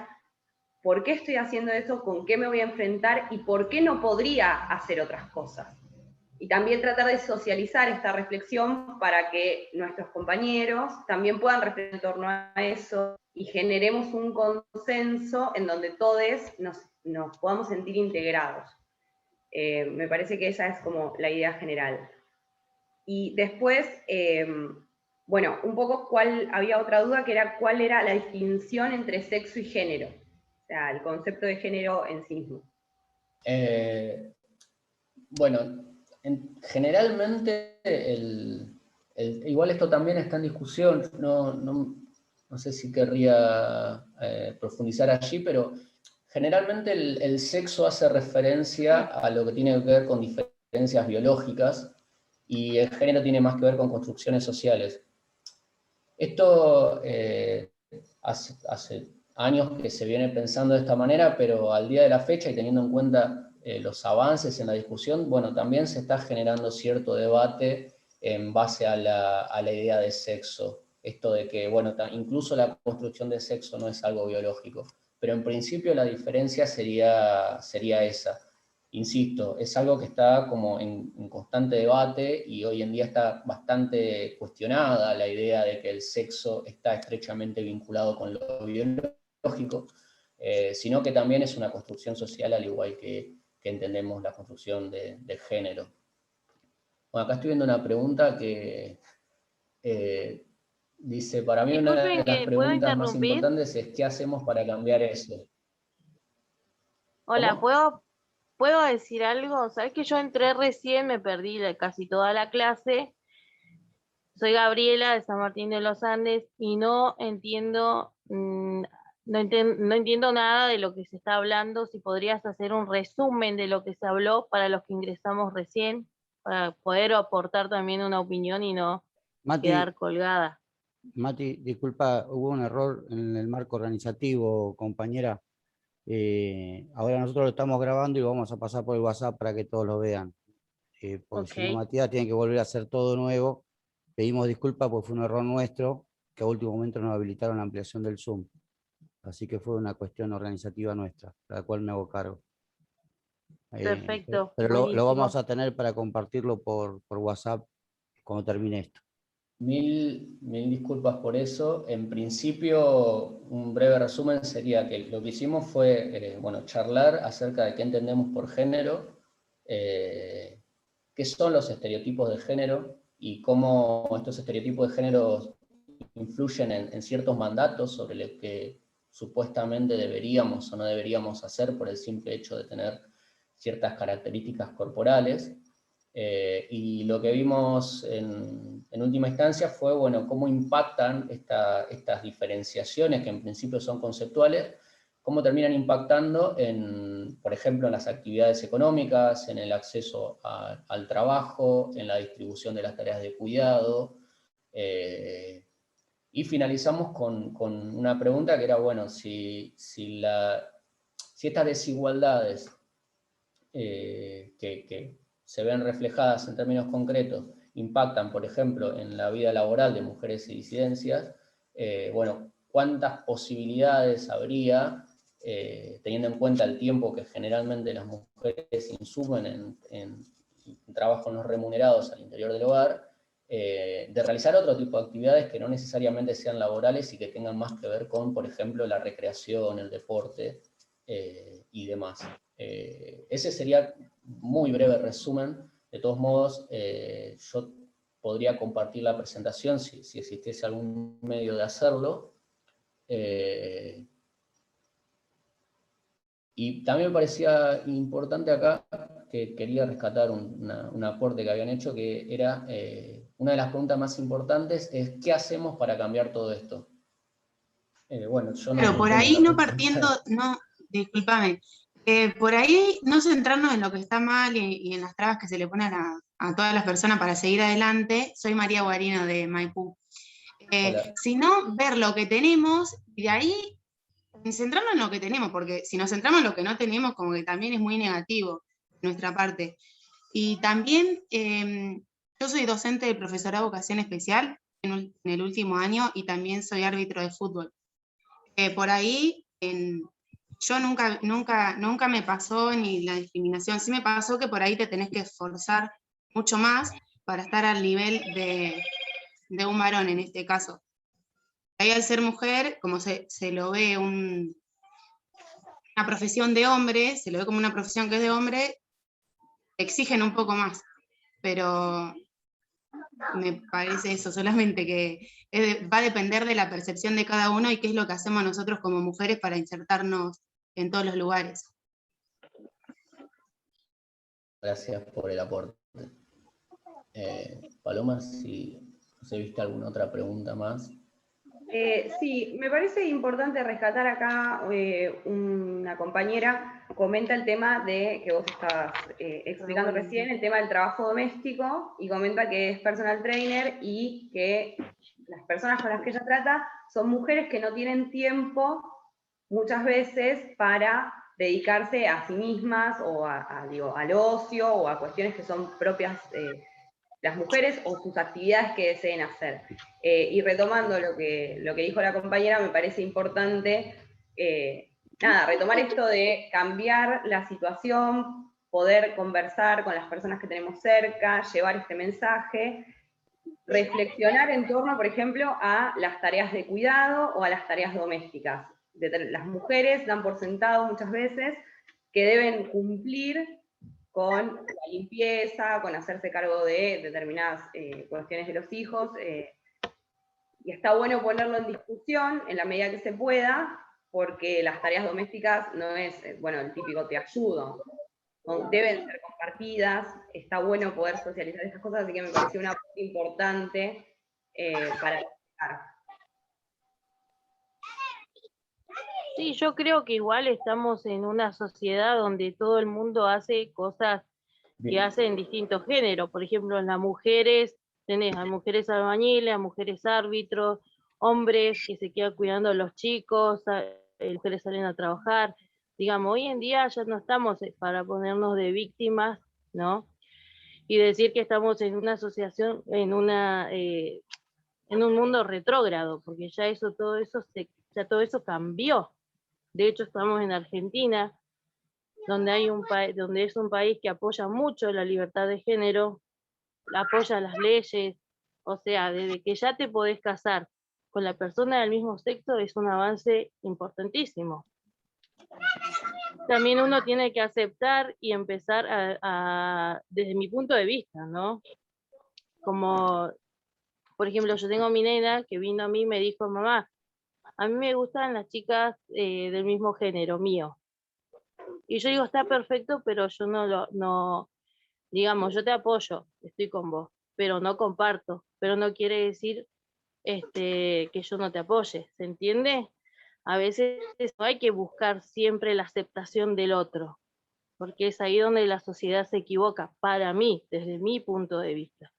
¿por qué estoy haciendo eso? ¿Con qué me voy a enfrentar? ¿Y por qué no podría hacer otras cosas? Y también tratar de socializar esta reflexión para que nuestros compañeros también puedan reflexionar en torno a eso y generemos un consenso en donde todos nos podamos sentir integrados. Me parece que esa es como la idea general. Y después, bueno, un poco había otra duda que era cuál era la distinción entre sexo y género, o sea, el concepto de género en sí mismo. Bueno, generalmente, igual esto también está en discusión, no sé si querría profundizar allí, pero generalmente el sexo hace referencia a lo que tiene que ver con diferencias biológicas y el género tiene más que ver con construcciones sociales. Esto hace años que se viene pensando de esta manera, pero al día de la fecha y teniendo en cuenta los avances en la discusión, bueno, también se está generando cierto debate en base a la idea de sexo. Esto de que, bueno, incluso la construcción de sexo no es algo biológico, pero en principio la diferencia sería esa. insisto, es algo que está como en constante debate y hoy en día está bastante cuestionada la idea de que el sexo está estrechamente vinculado con lo biológico, sino que también es una construcción social al igual que entendemos la construcción de género. Bueno, acá estoy viendo una pregunta que dice, para mí una de Disculpen las que puedo preguntas más interrumpir. importantes es ¿qué hacemos para cambiar eso? Hola, ¿Cómo? ¿puedo decir algo? Sabes que yo entré recién, me perdí casi toda la clase. Soy Gabriela de San Martín de los Andes y no entiendo, no entiendo nada de lo que se está hablando. Si podrías hacer un resumen de lo que se habló para los que ingresamos recién, para poder aportar también una opinión y no quedar Mati, colgada. Mati, disculpa, hubo un error en el marco organizativo, compañera. Ahora nosotros lo estamos grabando y lo vamos a pasar por el WhatsApp para que todos lo vean. Porque si no, Ok, Matías tiene que volver a hacer todo nuevo. Pedimos disculpas porque fue un error nuestro, que a último momento nos habilitaron la ampliación del Zoom. Así que fue una cuestión organizativa nuestra, de la cual me hago cargo. perfecto, Pero lo vamos buenísimo. a tener para compartirlo por WhatsApp cuando termine esto. Mil disculpas por eso. En principio, un breve resumen sería que lo que hicimos fue, bueno, charlar acerca de qué entendemos por género, qué son los estereotipos de género y cómo estos estereotipos de género influyen en ciertos mandatos sobre lo que supuestamente deberíamos o no deberíamos hacer por el simple hecho de tener ciertas características corporales. Y lo que vimos en última instancia fue, bueno, cómo impactan estas diferenciaciones, que en principio son conceptuales, cómo terminan impactando por ejemplo, en las actividades económicas, en el acceso al trabajo, en la distribución de las tareas de cuidado. Y finalizamos con una pregunta que era, bueno, si estas desigualdades que se ven reflejadas en términos concretos impactan, por ejemplo, en la vida laboral de mujeres y disidencias, bueno, ¿cuántas posibilidades habría, teniendo en cuenta el tiempo que generalmente las mujeres insumen en trabajos no remunerados al interior del hogar, de realizar otro tipo de actividades que no necesariamente sean laborales y que tengan más que ver con, por ejemplo, la recreación, el deporte y demás? Ese sería muy breve resumen. De todos modos, yo podría compartir la presentación si existiese algún medio de hacerlo. Y también me parecía importante acá, que quería rescatar un aporte que habían hecho, que era una de las preguntas más importantes, es ¿qué hacemos para cambiar todo esto? Bueno, yo no Pero por tengo ahí una no respuesta. partiendo, no, discúlpame, por ahí no centrarnos en lo que está mal y en las trabas que se le ponen a todas las personas para seguir adelante. Soy María Guarino de Maipú. Hola. Sino ver lo que tenemos y de ahí centrarnos en lo que tenemos, porque si nos centramos en lo que no tenemos, como que también es muy negativo de nuestra parte. Y también yo soy docente de profesorado de vocación especial en el último año y también soy árbitro de fútbol. Por ahí yo nunca me pasó ni la discriminación, sí me pasó que por ahí te tenés que esforzar mucho más para estar al nivel de un varón en este caso. Ahí al ser mujer, como se lo ve una profesión de hombre, se lo ve como una profesión que es de hombre, exigen un poco más, pero me parece eso, solamente que va a depender de la percepción de cada uno y qué es lo que hacemos nosotros como mujeres para insertarnos en todos los lugares. Gracias por el aporte. Paloma, si viste alguna otra pregunta más. Sí, me parece importante rescatar acá, una compañera comenta el tema de que vos estabas explicando recién, el tema del trabajo doméstico, y comenta que es personal trainer y que las personas con las que ella trata son mujeres que no tienen tiempo muchas veces para dedicarse a sí mismas o al ocio o a cuestiones que son propias las mujeres o sus actividades que deseen hacer. Y retomando lo que dijo la compañera, me parece importante, retomar esto de cambiar la situación poder conversar con las personas que tenemos cerca, llevar este mensaje, reflexionar en torno, por ejemplo, a las tareas de cuidado o a las tareas domésticas. Las mujeres dan por sentado muchas veces que deben cumplir con la limpieza, con hacerse cargo de determinadas cuestiones de los hijos, y está bueno ponerlo en discusión en la medida que se pueda, porque las tareas domésticas no es, bueno, el típico te ayudo, deben ser compartidas, está bueno poder socializar estas cosas, así que me pareció una parte importante para explicar. Sí, yo creo que igual estamos en una sociedad donde todo el mundo hace cosas que hacen distintos géneros. Por ejemplo, las mujeres, tenés a mujeres albañiles, a mujeres árbitros, hombres que se quedan cuidando a los chicos, mujeres salen a trabajar. Digamos, hoy en día ya no estamos para ponernos de víctimas, ¿no? Y decir que estamos en una asociación, en un mundo retrógrado, porque ya todo eso cambió. De hecho, estamos en Argentina, donde es un país que apoya mucho la libertad de género, apoya las leyes, o sea, desde que ya te podés casar con la persona del mismo sexo es un avance importantísimo. También uno tiene que aceptar y empezar desde mi punto de vista, ¿no? Como, por ejemplo, yo tengo mi nena que vino a mí y me dijo, mamá, a mí me gustan las chicas del mismo género mío. Y yo digo, está perfecto, pero yo no, digamos, yo te apoyo, estoy con vos, pero no comparto, pero no quiere decir que yo no te apoye, ¿se entiende? A veces no hay que buscar siempre la aceptación del otro, porque es ahí donde la sociedad se equivoca, para mí, desde mi punto de vista.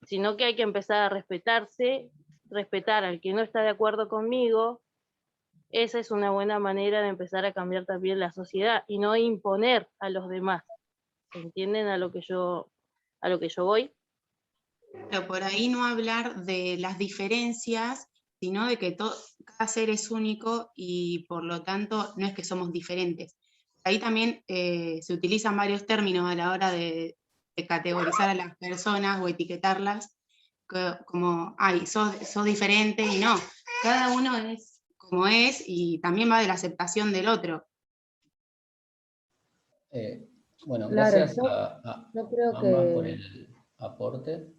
Sino que hay que empezar a respetarse, respetar al que no está de acuerdo conmigo. Esa es una buena manera de empezar a cambiar también la sociedad y no imponer a los demás. ¿Entienden a lo que yo voy? Pero por ahí no hablar de las diferencias, sino de que cada ser es único y por lo tanto no es que somos diferentes. Ahí también se utilizan varios términos a la hora de categorizar a las personas o etiquetarlas, como, ay, sos diferente, y no, cada uno es como es y también va de la aceptación del otro. Bueno, Claro, gracias yo creo a ambas por que, el aporte.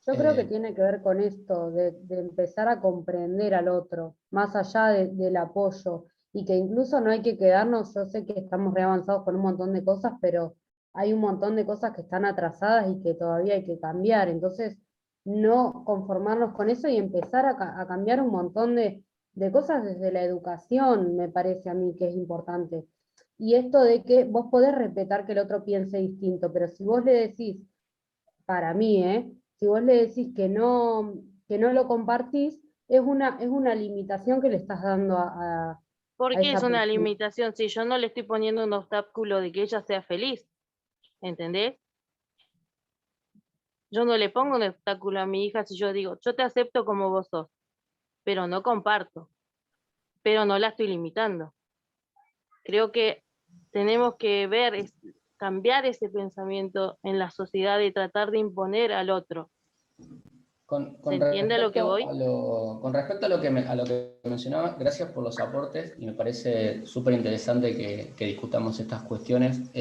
yo creo que tiene que ver con esto, de empezar a comprender al otro, más allá del apoyo, y que incluso no hay que quedarnos, yo sé que estamos re avanzados con un montón de cosas, pero hay un montón de cosas que están atrasadas y que todavía hay que cambiar, entonces no conformarnos con eso y empezar a cambiar un montón de cosas desde la educación, me parece a mí que es importante. Y esto de que vos podés respetar que el otro piense distinto, pero si vos le decís, para mí, si vos le decís que no lo compartís, es una limitación que le estás dando ¿Por a qué esa es una persona. limitación si yo no le estoy poniendo un obstáculo de que ella sea feliz? ¿Entendés? Yo no le pongo un obstáculo a mi hija si yo digo, yo te acepto como vos sos, pero no comparto, pero no la estoy limitando. Creo que tenemos que cambiar ese pensamiento en la sociedad de tratar de imponer al otro. ¿Se entiende a lo que voy? Con respecto a lo que mencionaba, gracias por los aportes y me parece súper interesante que discutamos estas cuestiones.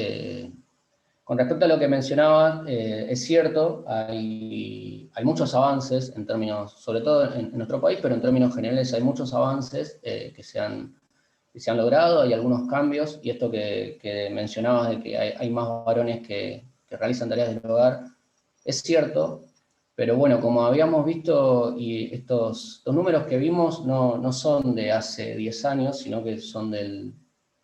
Con respecto a lo que mencionaba, es cierto, hay muchos avances en términos, sobre todo en nuestro país, pero en términos generales hay muchos avances que se han logrado, hay algunos cambios, y esto que mencionabas de que hay más varones que realizan tareas del hogar, es cierto, pero bueno, como habíamos visto, y estos números que vimos no son de hace 10 años, sino que son del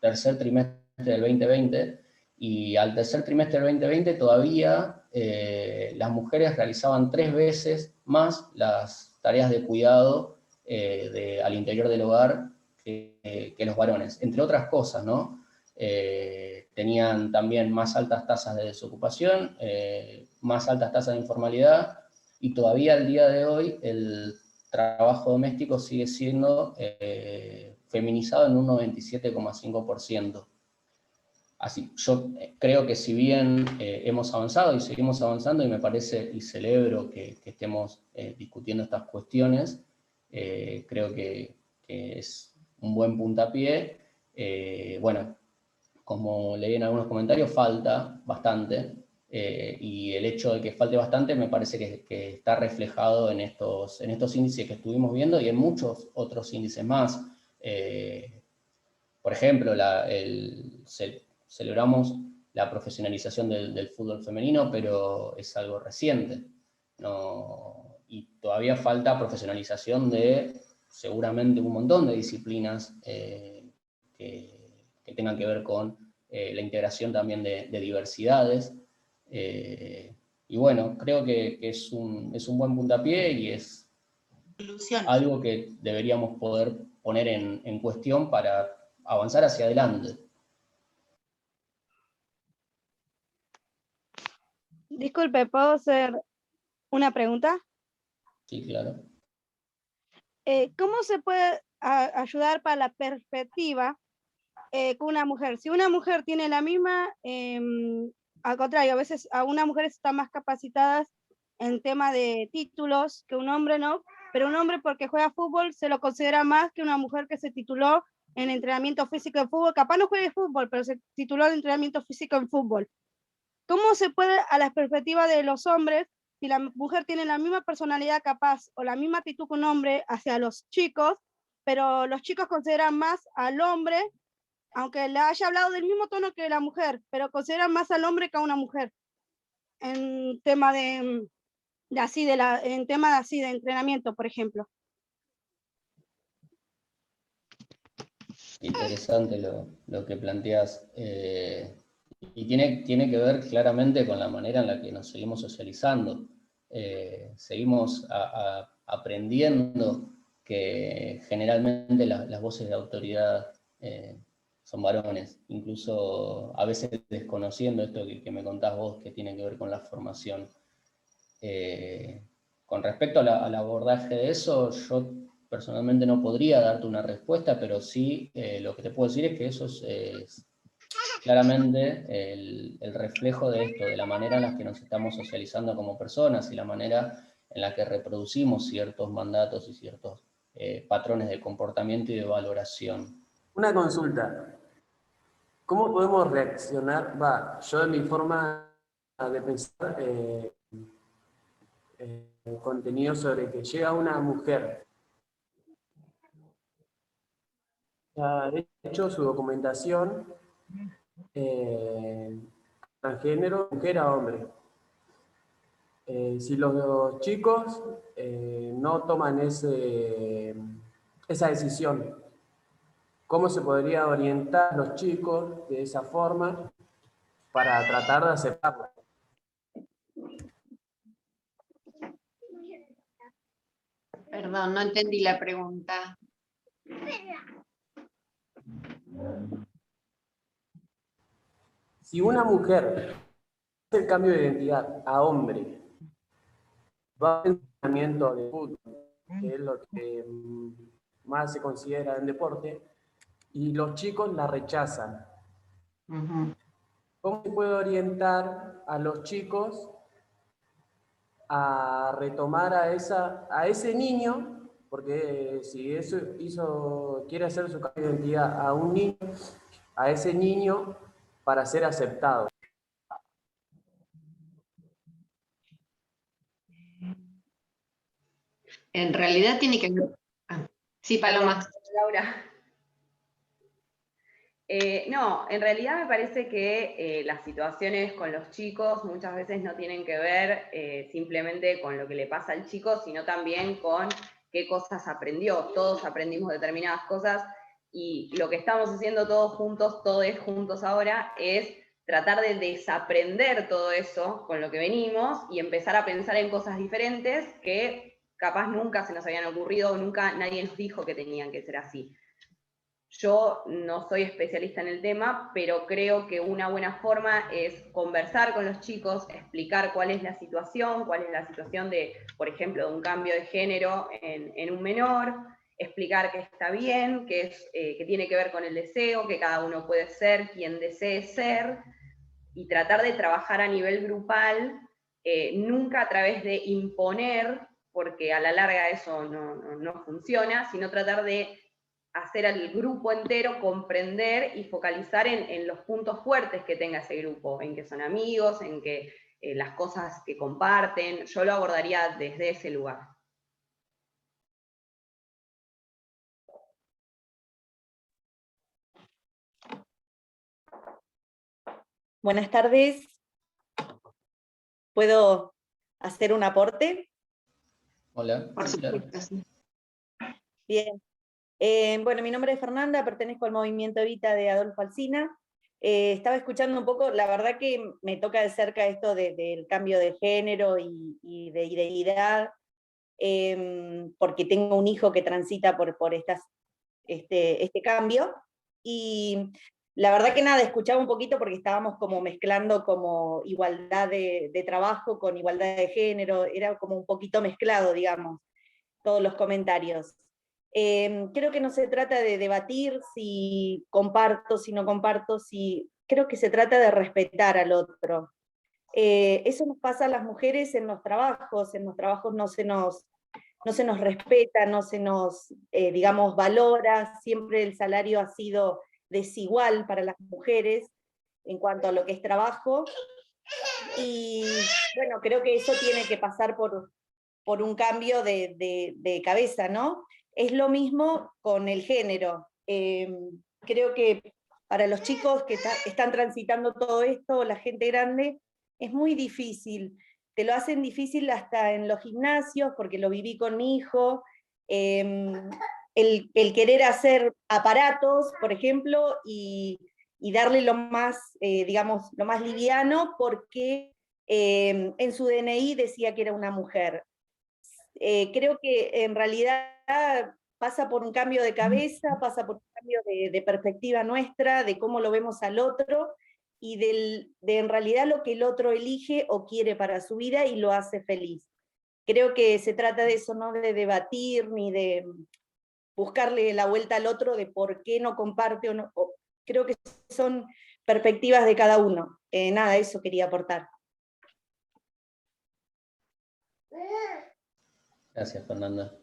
tercer trimestre del 2020, y al tercer trimestre del 2020 todavía las mujeres realizaban 3 veces más las tareas de cuidado al interior del hogar que los varones, entre otras cosas, ¿no? Tenían también más altas tasas de desocupación, más altas tasas de informalidad, y todavía al día de hoy el trabajo doméstico sigue siendo feminizado en un 97,5%. así, yo creo que si bien hemos avanzado y seguimos avanzando, y me parece y celebro que estemos discutiendo estas cuestiones, creo que es un buen puntapié. Bueno, como leí en algunos comentarios, falta bastante, y el hecho de que falte bastante me parece que está reflejado en estos índices que estuvimos viendo y en muchos otros índices más. Por ejemplo, celebramos la profesionalización del fútbol femenino, pero es algo reciente. Y todavía falta profesionalización de seguramente un montón de disciplinas que tengan que ver con la integración también de diversidades. Y bueno, creo que es un buen puntapié y es algo que deberíamos poder poner en cuestión para avanzar hacia adelante. Disculpe, ¿puedo hacer una pregunta? Sí, claro. ¿Cómo se puede ayudar para la perspectiva con una mujer? Si una mujer tiene la misma, al contrario, a veces a una mujer están más capacitadas en tema de títulos que un hombre, ¿no? Pero un hombre porque juega fútbol se lo considera más que una mujer que se tituló en entrenamiento físico de fútbol. Capaz no juegue fútbol, pero se tituló en entrenamiento físico en fútbol. ¿Cómo se puede, a la perspectiva de los hombres, si la mujer tiene la misma personalidad capaz o la misma actitud que un hombre hacia los chicos, pero los chicos consideran más al hombre, aunque le haya hablado del mismo tono que la mujer, pero consideran más al hombre que a una mujer, en tema de entrenamiento, por ejemplo? Interesante lo que planteas. Y tiene que ver claramente con la manera en la que nos seguimos socializando. Seguimos aprendiendo que generalmente las voces de autoridad son varones, incluso a veces desconociendo esto que me contás vos, que tiene que ver con la formación. Con respecto al abordaje de eso, yo personalmente no podría darte una respuesta, pero sí lo que te puedo decir es que eso es claramente el reflejo de esto, de la manera en la que nos estamos socializando como personas y la manera en la que reproducimos ciertos mandatos y ciertos patrones de comportamiento y de valoración. Una consulta. ¿Cómo podemos reaccionar? Yo de mi forma de pensar, contenido sobre que llega una mujer, ha hecho su documentación transgénero, mujer a hombre. Si los chicos no toman esa decisión, ¿cómo se podría orientar a los chicos de esa forma para tratar de aceptarlo? Perdón, no entendí la pregunta. Si una mujer hace el cambio de identidad a hombre, va a un entrenamiento de fútbol, que es lo que más se considera en deporte, y los chicos la rechazan. ¿Cómo se puede orientar a los chicos a retomar a ese niño? Porque si quiere hacer su cambio de identidad a un niño, a ese niño para ser aceptado. En realidad tiene que ver... Sí, Paloma. Laura. No, en realidad me parece que las situaciones con los chicos muchas veces no tienen que ver simplemente con lo que le pasa al chico, sino también con qué cosas aprendió. Todos aprendimos determinadas cosas y lo que estamos haciendo todos juntos ahora, es tratar de desaprender todo eso con lo que venimos y empezar a pensar en cosas diferentes que capaz nunca se nos habían ocurrido o nunca nadie nos dijo que tenían que ser así. Yo no soy especialista en el tema, pero creo que una buena forma es conversar con los chicos, explicar cuál es la situación de, por ejemplo, de un cambio de género en un menor, explicar que está bien, que tiene que ver con el deseo, que cada uno puede ser quien desee ser, y tratar de trabajar a nivel grupal, nunca a través de imponer, porque a la larga eso no funciona, sino tratar de hacer al grupo entero comprender y focalizar en los puntos fuertes que tenga ese grupo, en que son amigos, en que las cosas que comparten. Yo lo abordaría desde ese lugar. Buenas tardes. ¿Puedo hacer un aporte? Hola. Por supuesto, sí. Bien. Bueno, mi nombre es Fernanda, pertenezco al movimiento Evita de Adolfo Alsina. Estaba escuchando un poco, la verdad que me toca de cerca esto del cambio de género y de identidad, porque tengo un hijo que transita por este cambio, y la verdad que nada, escuchaba un poquito porque estábamos como mezclando como igualdad de trabajo con igualdad de género, era como un poquito mezclado, digamos, todos los comentarios. Creo que no se trata de debatir si comparto, si no comparto, creo que se trata de respetar al otro. Eso nos pasa a las mujeres en los trabajos no se nos respeta, no se nos, digamos, valora, siempre el salario ha sido desigual para las mujeres en cuanto a lo que es trabajo, y bueno, creo que eso tiene que pasar por un cambio de cabeza, ¿no? Es lo mismo con el género. Creo que para los chicos que están transitando todo esto, la gente grande, es muy difícil. Te lo hacen difícil hasta en los gimnasios, porque lo viví con mi hijo. El querer hacer aparatos, por ejemplo, y darle lo más, digamos, lo más liviano, porque en su DNI decía que era una mujer. Creo que en realidad pasa por un cambio de cabeza, pasa por un cambio de perspectiva nuestra, de cómo lo vemos al otro, y de en realidad lo que el otro elige o quiere para su vida y lo hace feliz. Creo que se trata de eso, no de debatir, ni de buscarle la vuelta al otro de por qué no comparte o no. Creo que son perspectivas de cada uno. Nada, eso quería aportar. Gracias, Fernanda.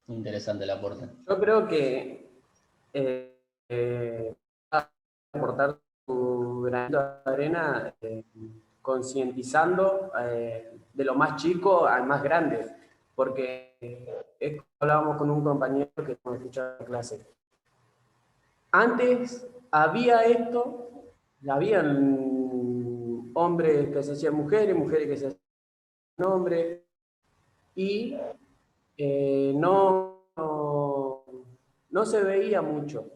Interesante el aporte. Yo creo que aportar tu granito de arena concientizando de lo más chico al más grande, porque hablábamos con un compañero que nos escuchaba en clase. Antes había esto, habían hombres que se hacían mujeres, mujeres que se hacían hombres, y no se veía mucho,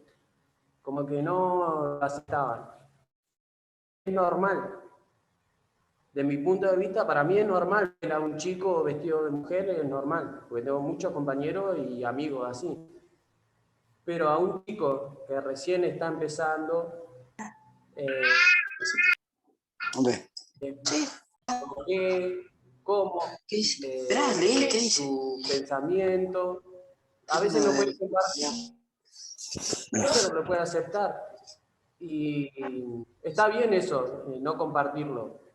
como que no lo aceptaban. Es normal. De mi punto de vista, para mí es normal ver a un chico vestido de mujer, es normal, porque tengo muchos compañeros y amigos así. Pero a un chico que recién está empezando, cómo, su pensamiento, a veces no puede compartir, a veces no lo puede aceptar. Y está bien eso, no compartirlo.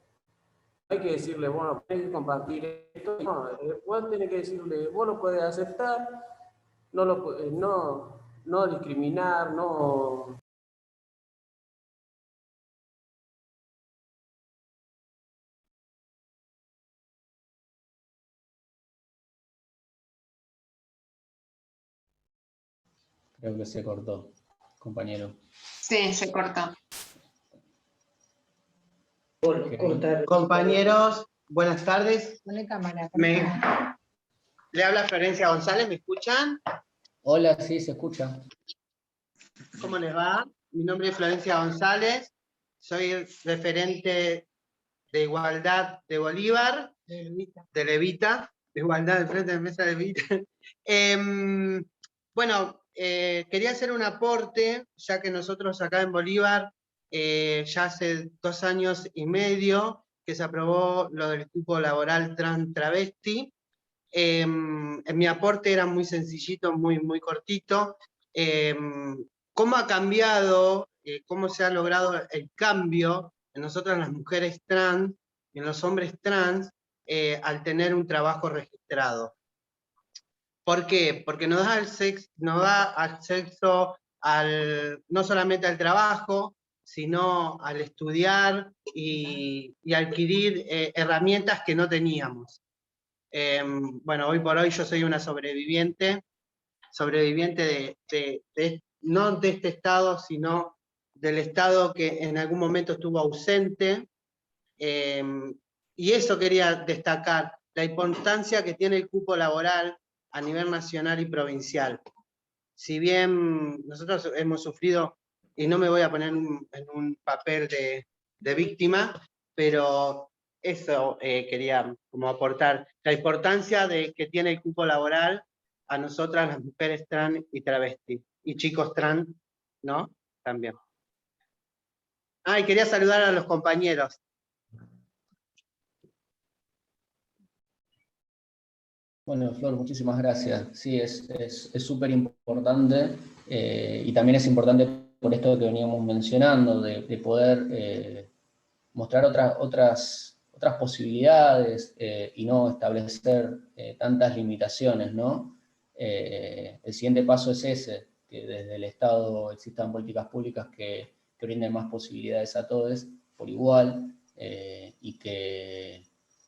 Hay que decirle, bueno, tienes que compartir esto. No, vos tenés que decirle, vos lo podés aceptar, no discriminar, no. Creo que se cortó, compañero. Sí, se cortó. Compañeros, buenas tardes. Pone cámara. Le habla Florencia González, ¿me escuchan? Hola, sí, se escucha. ¿Cómo les va? Mi nombre es Florencia González, soy referente de Igualdad de Bolívar, de Levita, de Igualdad del Frente de Mesa de Levita. Bueno, quería hacer un aporte, ya que nosotros acá en Bolívar, ya hace 2 años y medio que se aprobó lo del cupo laboral trans travesti. mi aporte era muy sencillito, muy cortito. ¿Cómo ha cambiado, cómo se ha logrado el cambio en nosotras las mujeres trans y en los hombres trans al tener un trabajo registrado? ¿Por qué? Porque nos da acceso no solamente al trabajo, sino al estudiar y adquirir herramientas que no teníamos. Bueno, hoy por hoy yo soy una sobreviviente no de este estado, sino del estado que en algún momento estuvo ausente, y eso quería destacar, la importancia que tiene el cupo laboral a nivel nacional y provincial. Si bien nosotros hemos sufrido, y no me voy a poner en un papel de víctima, pero eso quería como aportar, la importancia que tiene el cupo laboral a nosotras las mujeres trans y travestis, y chicos trans, ¿no? También. Y quería saludar a los compañeros. Bueno, Flor, muchísimas gracias. Sí, es súper importante, y también es importante por esto que veníamos mencionando, de poder mostrar otras posibilidades y no establecer tantas limitaciones, ¿no? El siguiente paso es ese, que desde el Estado existan políticas públicas que brinden más posibilidades a todos por igual, y que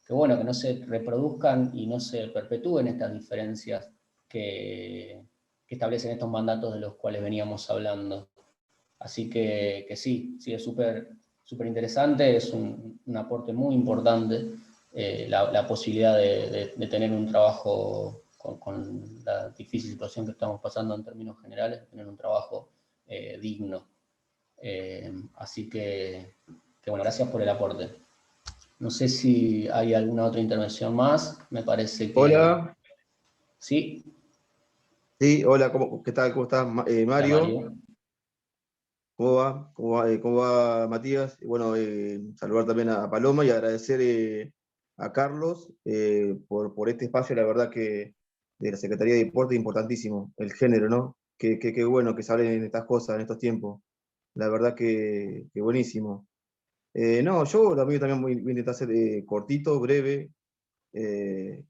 bueno, que no se reproduzcan y no se perpetúen estas diferencias que establecen estos mandatos de los cuales veníamos hablando. Así que sí, es súper interesante, es un aporte muy importante, la posibilidad de tener un trabajo con la difícil situación que estamos pasando en términos generales, tener un trabajo digno. Así que bueno, gracias por el aporte. No sé si hay alguna otra intervención más, me parece que... Hola. ¿Sí? Sí, hola, ¿qué tal? ¿Cómo estás, Mario? Mario. ¿Cómo va? ¿Cómo va, Matías? Bueno, saludar también a Paloma y agradecer a Carlos por este espacio, la verdad que de la Secretaría de Deporte, importantísimo, el género, ¿no? Qué bueno que se hablen estas cosas en estos tiempos. La verdad que buenísimo. No, yo lo mío también voy a intentar ser cortito, breve.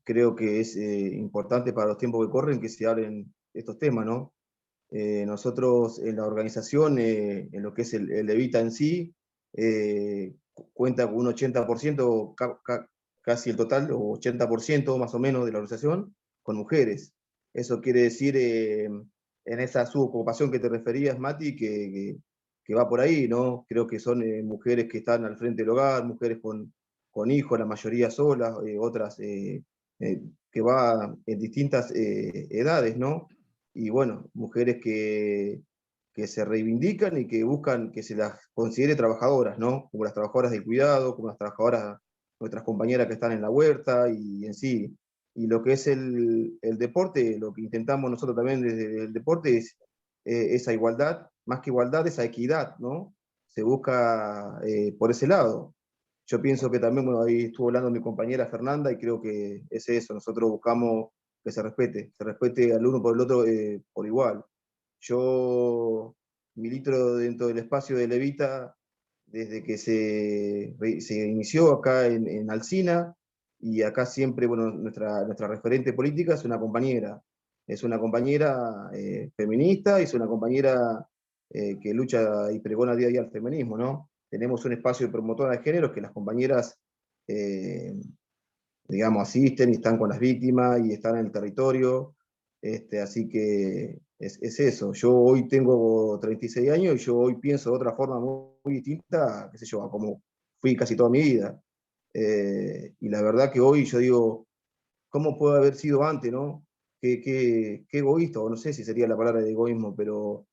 Creo que es importante para los tiempos que corren que se hablen estos temas, ¿no? Nosotros en la organización, en lo que es el Evita en sí, cuenta con un 80%, casi el total, o 80% más o menos de la organización, con mujeres. Eso quiere decir, en esa subocupación que te referías, Mati, que va por ahí, ¿no? Creo que son mujeres que están al frente del hogar, mujeres con hijos, la mayoría solas, otras que va en distintas edades, ¿no? Y bueno, mujeres que se reivindican y que buscan que se las considere trabajadoras, ¿no? Como las trabajadoras del cuidado, como las trabajadoras, nuestras compañeras que están en la huerta y en sí. Y lo que es el deporte, lo que intentamos nosotros también desde el deporte es esa igualdad, más que igualdad, esa equidad, ¿no? Se busca por ese lado. Yo pienso que también, bueno, ahí estuvo hablando mi compañera Fernanda y creo que es eso, nosotros buscamos que se respete al uno por el otro por igual. Yo milito dentro del espacio de Levita desde que se inició acá en Alsina, y acá siempre, bueno, nuestra referente política es una compañera feminista, es una compañera que lucha y pregona día a día el feminismo, ¿no? Tenemos un espacio de promotora de género que las compañeras digamos, asisten y están con las víctimas y están en el territorio, así que es eso. Yo hoy tengo 36 años y yo hoy pienso de otra forma muy distinta, qué sé yo, a como fui casi toda mi vida. Y la verdad que hoy yo digo, ¿cómo puede haber sido antes, no? Qué egoísta, o no sé si sería la palabra de egoísmo, pero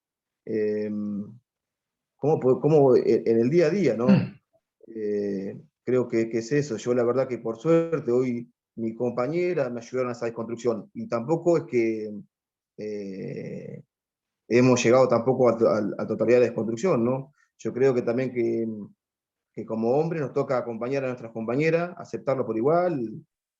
¿cómo en el día a día, ¿no? Creo que es eso. Yo la verdad que por suerte hoy mi compañera me ayudaron a esa desconstrucción. Y tampoco es que hemos llegado tampoco a totalidad de desconstrucción, ¿no? Yo creo que también que como hombre nos toca acompañar a nuestras compañeras, aceptarlo por igual,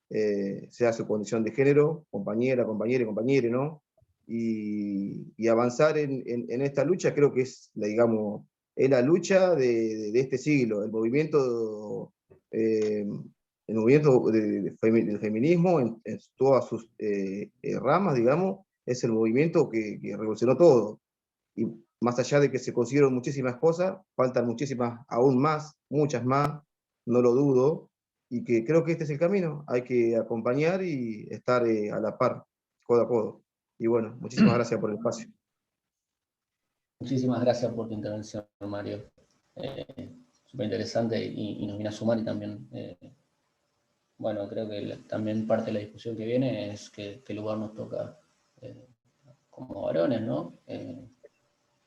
sea su condición de género, compañera, compañero y compañere, ¿no? Y avanzar en esta lucha creo que es, digamos, es la lucha de este siglo, el movimiento del feminismo en todas sus ramas, digamos, es el movimiento que revolucionó todo. Y más allá de que se consiguieron muchísimas cosas, faltan muchísimas, aún más, muchas más, no lo dudo, y que creo que este es el camino, hay que acompañar y estar a la par, codo a codo. Y bueno, muchísimas gracias por el espacio. Muchísimas gracias por tu intervención, Mario. Súper interesante y nos viene a sumar y también, bueno, creo que también parte de la discusión que viene es qué lugar nos toca como varones, ¿no?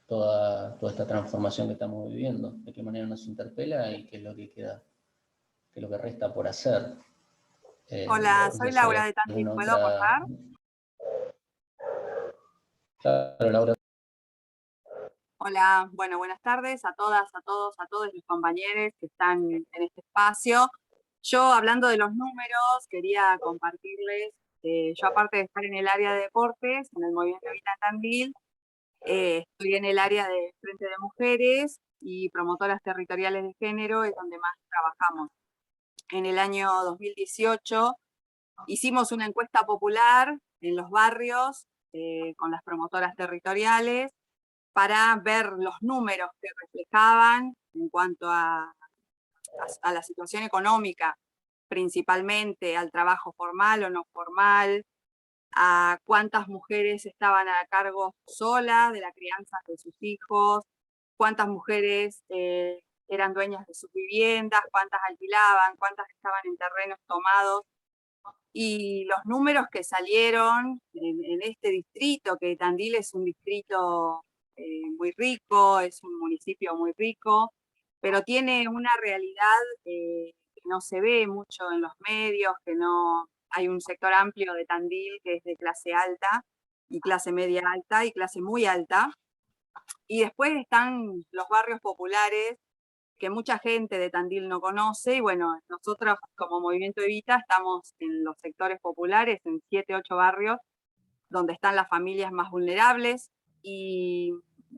Toda esta transformación que estamos viviendo, de qué manera nos interpela y qué es lo que queda, qué es lo que resta por hacer. Hola, soy Laura de Tandil, ¿puedo aportar? Claro, Laura. Hola, bueno, buenas tardes a todas, a todos los compañeros que están en este espacio. Yo, hablando de los números, quería compartirles, yo aparte de estar en el área de deportes, en el Movimiento Evita Tandil, estoy en el área de Frente de Mujeres y promotoras territoriales de género, es donde más trabajamos. En el año 2018 hicimos una encuesta popular en los barrios con las promotoras territoriales para ver los números que reflejaban en cuanto a la situación económica, principalmente al trabajo formal o no formal, a cuántas mujeres estaban a cargo solas de la crianza de sus hijos, cuántas mujeres eran dueñas de sus viviendas, cuántas alquilaban, cuántas estaban en terrenos tomados. Y los números que salieron en este distrito, que Tandil es un distrito muy rico, es un municipio muy rico, pero tiene una realidad que no se ve mucho en los medios, que no hay un sector amplio de Tandil que es de clase alta, y clase media alta, y clase muy alta. Y después están los barrios populares, que mucha gente de Tandil no conoce, y bueno, nosotros como Movimiento Evita estamos en los sectores populares, en 7, 8 barrios, donde están las familias más vulnerables, y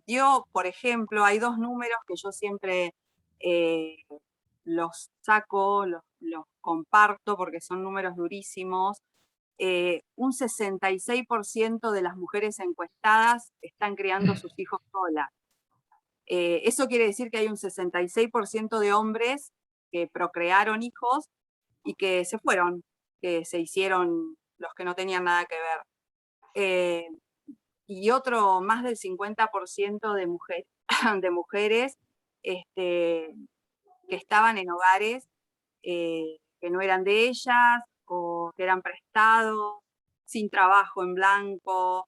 yo, por ejemplo, hay 2 números que yo siempre los saco, los comparto, porque son números durísimos. Un 66% de las mujeres encuestadas están criando sus hijos solas. Eso quiere decir que hay un 66% de hombres que procrearon hijos y que se fueron, que se hicieron los que no tenían nada que ver. Y otro, más del 50% de mujeres que estaban en hogares que no eran de ellas, o que eran prestados, sin trabajo en blanco.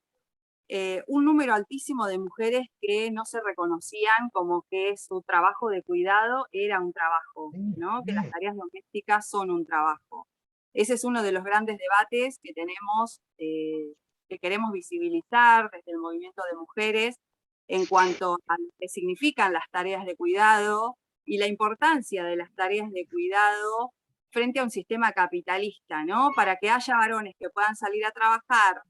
Un número altísimo de mujeres que no se reconocían como que su trabajo de cuidado era un trabajo, ¿no? Que las tareas domésticas son un trabajo. Ese es uno de los grandes debates que tenemos, que queremos visibilizar desde el movimiento de mujeres en cuanto a lo que significan las tareas de cuidado y la importancia de las tareas de cuidado frente a un sistema capitalista, ¿no? Para que haya varones que puedan salir a trabajar,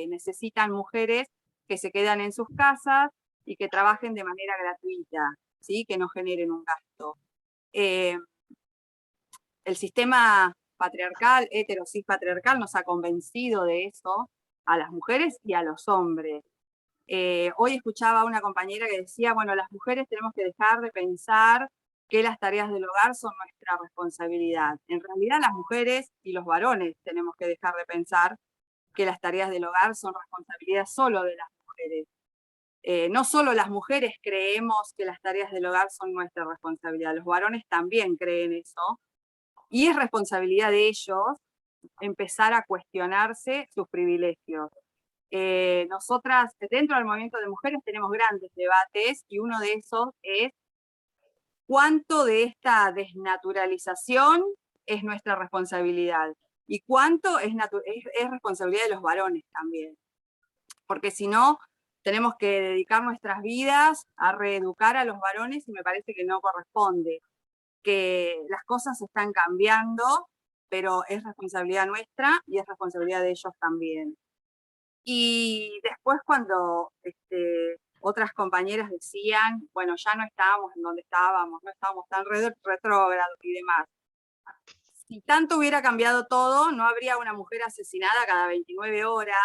necesitan mujeres que se quedan en sus casas y que trabajen de manera gratuita, ¿sí? Que no generen un gasto. El sistema patriarcal, hetero-cis patriarcal, nos ha convencido de eso a las mujeres y a los hombres. Hoy escuchaba a una compañera que decía, bueno, las mujeres tenemos que dejar de pensar que las tareas del hogar son nuestra responsabilidad. En realidad las mujeres y los varones tenemos que dejar de pensar que las tareas del hogar son responsabilidad solo de las mujeres. No solo las mujeres creemos que las tareas del hogar son nuestra responsabilidad, los varones también creen eso, y es responsabilidad de ellos empezar a cuestionarse sus privilegios. Nosotras, dentro del movimiento de mujeres, tenemos grandes debates, y uno de esos es cuánto de esta desnaturalización es nuestra responsabilidad y cuánto es responsabilidad de los varones también. Porque si no, tenemos que dedicar nuestras vidas a reeducar a los varones y me parece que no corresponde, que las cosas están cambiando pero es responsabilidad nuestra y es responsabilidad de ellos también. Y después cuando otras compañeras decían, bueno, ya no estábamos en donde estábamos, no estábamos tan retrógrados y demás. Si tanto hubiera cambiado todo, no habría una mujer asesinada cada 29 horas,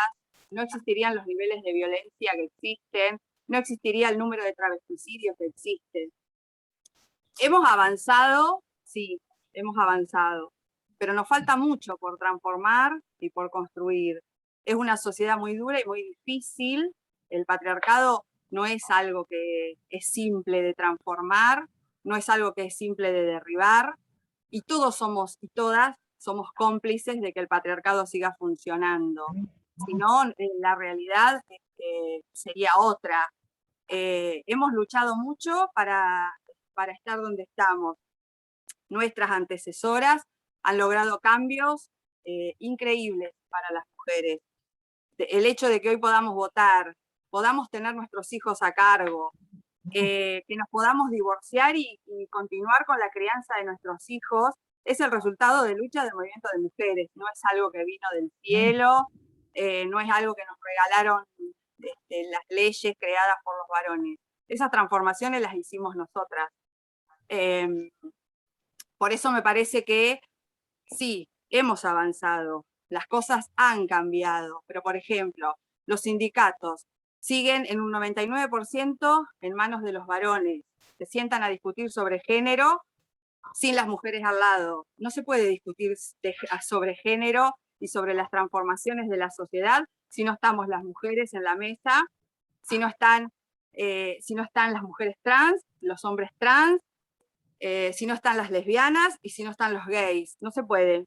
no existirían los niveles de violencia que existen, no existiría el número de travesticidios que existen. Hemos avanzado, sí, hemos avanzado, pero nos falta mucho por transformar y por construir. Es una sociedad muy dura y muy difícil. El patriarcado no es algo que es simple de transformar, no es algo que es simple de derribar, y todos somos y todas somos cómplices de que el patriarcado siga funcionando. Si no, la realidad sería otra. Hemos luchado mucho para estar donde estamos. Nuestras antecesoras han logrado cambios increíbles para las mujeres. El hecho de que hoy podamos votar, podamos tener nuestros hijos a cargo, que nos podamos divorciar y continuar con la crianza de nuestros hijos, es el resultado de lucha del movimiento de mujeres. No es algo que vino del cielo, no es algo que nos regalaron las leyes creadas por los varones. Esas transformaciones las hicimos nosotras. Por eso me parece que sí, hemos avanzado, las cosas han cambiado, pero por ejemplo, los sindicatos siguen en un 99% en manos de los varones. Se sientan a discutir sobre género sin las mujeres al lado. No se puede discutir sobre género y sobre las transformaciones de la sociedad si no estamos las mujeres en la mesa, si no están las mujeres trans, los hombres trans, si no están las lesbianas y si no están los gays. No se puede.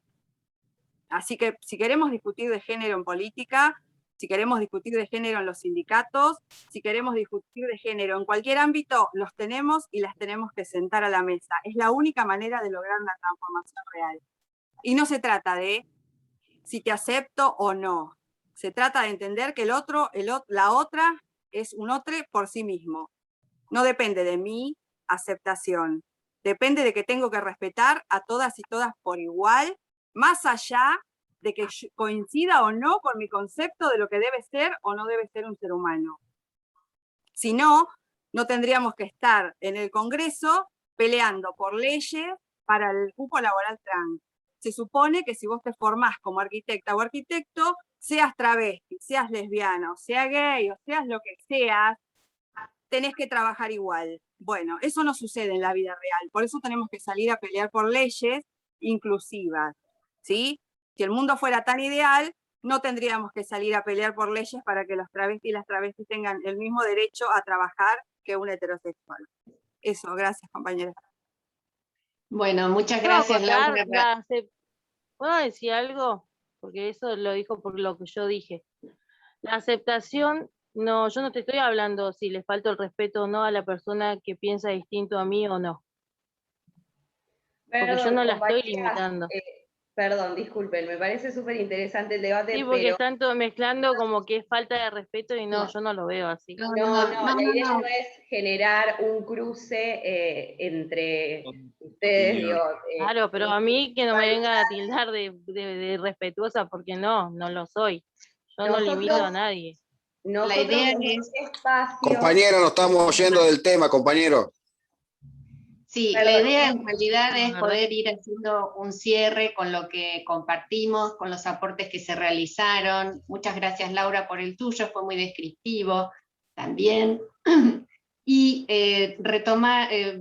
Así que si queremos discutir de género en política, si queremos discutir de género en los sindicatos, si queremos discutir de género en cualquier ámbito, los tenemos y las tenemos que sentar a la mesa. Es la única manera de lograr una transformación real. Y no se trata de si te acepto o no. Se trata de entender que la otra es un otro por sí mismo. No depende de mi aceptación. Depende de que tengo que respetar a todas y todas por igual, más allá de que coincida o no con mi concepto de lo que debe ser o no debe ser un ser humano. Si no, no tendríamos que estar en el Congreso peleando por leyes para el cupo laboral trans. Se supone que si vos te formás como arquitecta o arquitecto, seas travesti, seas lesbiana, o sea gay, o seas lo que seas, tenés que trabajar igual. Bueno, eso no sucede en la vida real, por eso tenemos que salir a pelear por leyes inclusivas, ¿sí? Si el mundo fuera tan ideal, no tendríamos que salir a pelear por leyes para que los travestis y las travestis tengan el mismo derecho a trabajar que un heterosexual. Eso, gracias, compañeras. Bueno, muchas gracias, Laura. ¿Puedo decir algo? Porque eso lo dijo por lo que yo dije. La aceptación, no, yo no te estoy hablando si le falta el respeto o no a la persona que piensa distinto a mí o no. Porque yo no la estoy limitando. Perdón, disculpen, me parece súper interesante el debate. Sí, porque pero... están mezclando como que es falta de respeto y no, yo no lo veo así. No, la idea no es generar un cruce entre ustedes. Digo, claro, pero a mí que no me venga a tildar de respetuosa, porque no lo soy. Yo no limito a nadie. La idea es... Compañero, nos estamos yendo del tema, compañero. Sí, la idea en realidad es poder ir haciendo un cierre con lo que compartimos, con los aportes que se realizaron. Muchas gracias, Laura, por el tuyo, fue muy descriptivo también. Y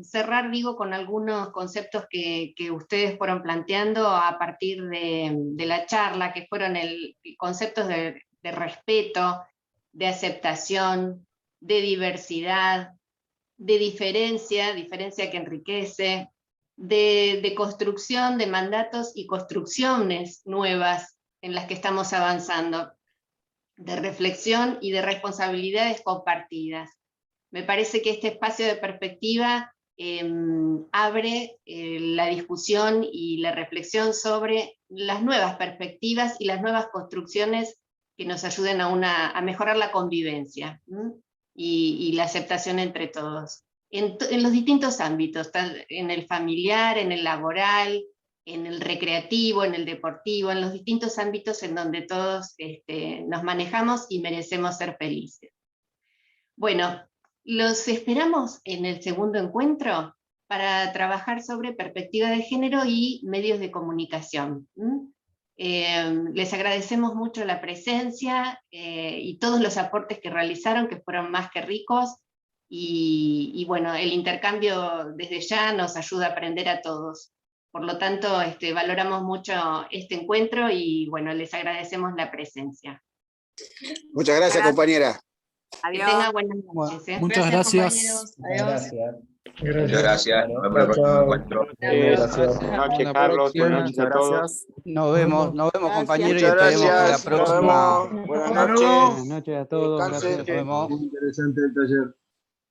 cerrar, digo, con algunos conceptos que ustedes fueron planteando a partir de la charla, que fueron conceptos de respeto, de aceptación, de diversidad, de diferencia que enriquece, de construcción de mandatos y construcciones nuevas en las que estamos avanzando, de reflexión y de responsabilidades compartidas. Me parece que este espacio de perspectiva abre la discusión y la reflexión sobre las nuevas perspectivas y las nuevas construcciones que nos ayuden a mejorar la convivencia. Y la aceptación entre todos, en los distintos ámbitos, en el familiar, en el laboral, en el recreativo, en el deportivo, en los distintos ámbitos en donde todos nos manejamos y merecemos ser felices. Bueno, los esperamos en el segundo encuentro para trabajar sobre perspectiva de género y medios de comunicación. Les agradecemos mucho la presencia y todos los aportes que realizaron, que fueron más que ricos, y bueno, el intercambio desde ya nos ayuda a aprender a todos. Por lo tanto, valoramos mucho este encuentro y bueno, les agradecemos la presencia. Muchas gracias, compañera. Que tengan buenas noches. Muchas gracias. Gracias. Muchas gracias. Nos vemos en el próximo encuentro. Gracias. Buenas noches, Carlos. Buenas noches a todos. Nos vemos compañeros, y Muchas esperemos que la gracias. próxima. Nos vemos. Buenas noches. Buenas noches a todos. Descansen. Gracias. Nos vemos. Muy interesante el taller.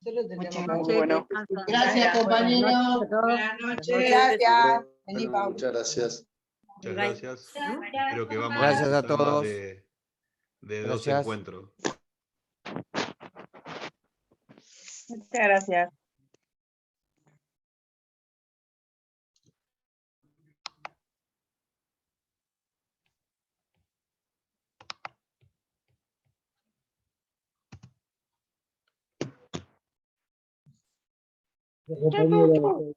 Muchas Muy bueno. Gracias, compañeros. Buenas noches. Gracias. Vení, Bueno, Pau. muchas gracias. Muchas gracias. Creo que vamos Gracias a hacer más todos. de 2 Gracias. encuentros. Muchas gracias. Compañero.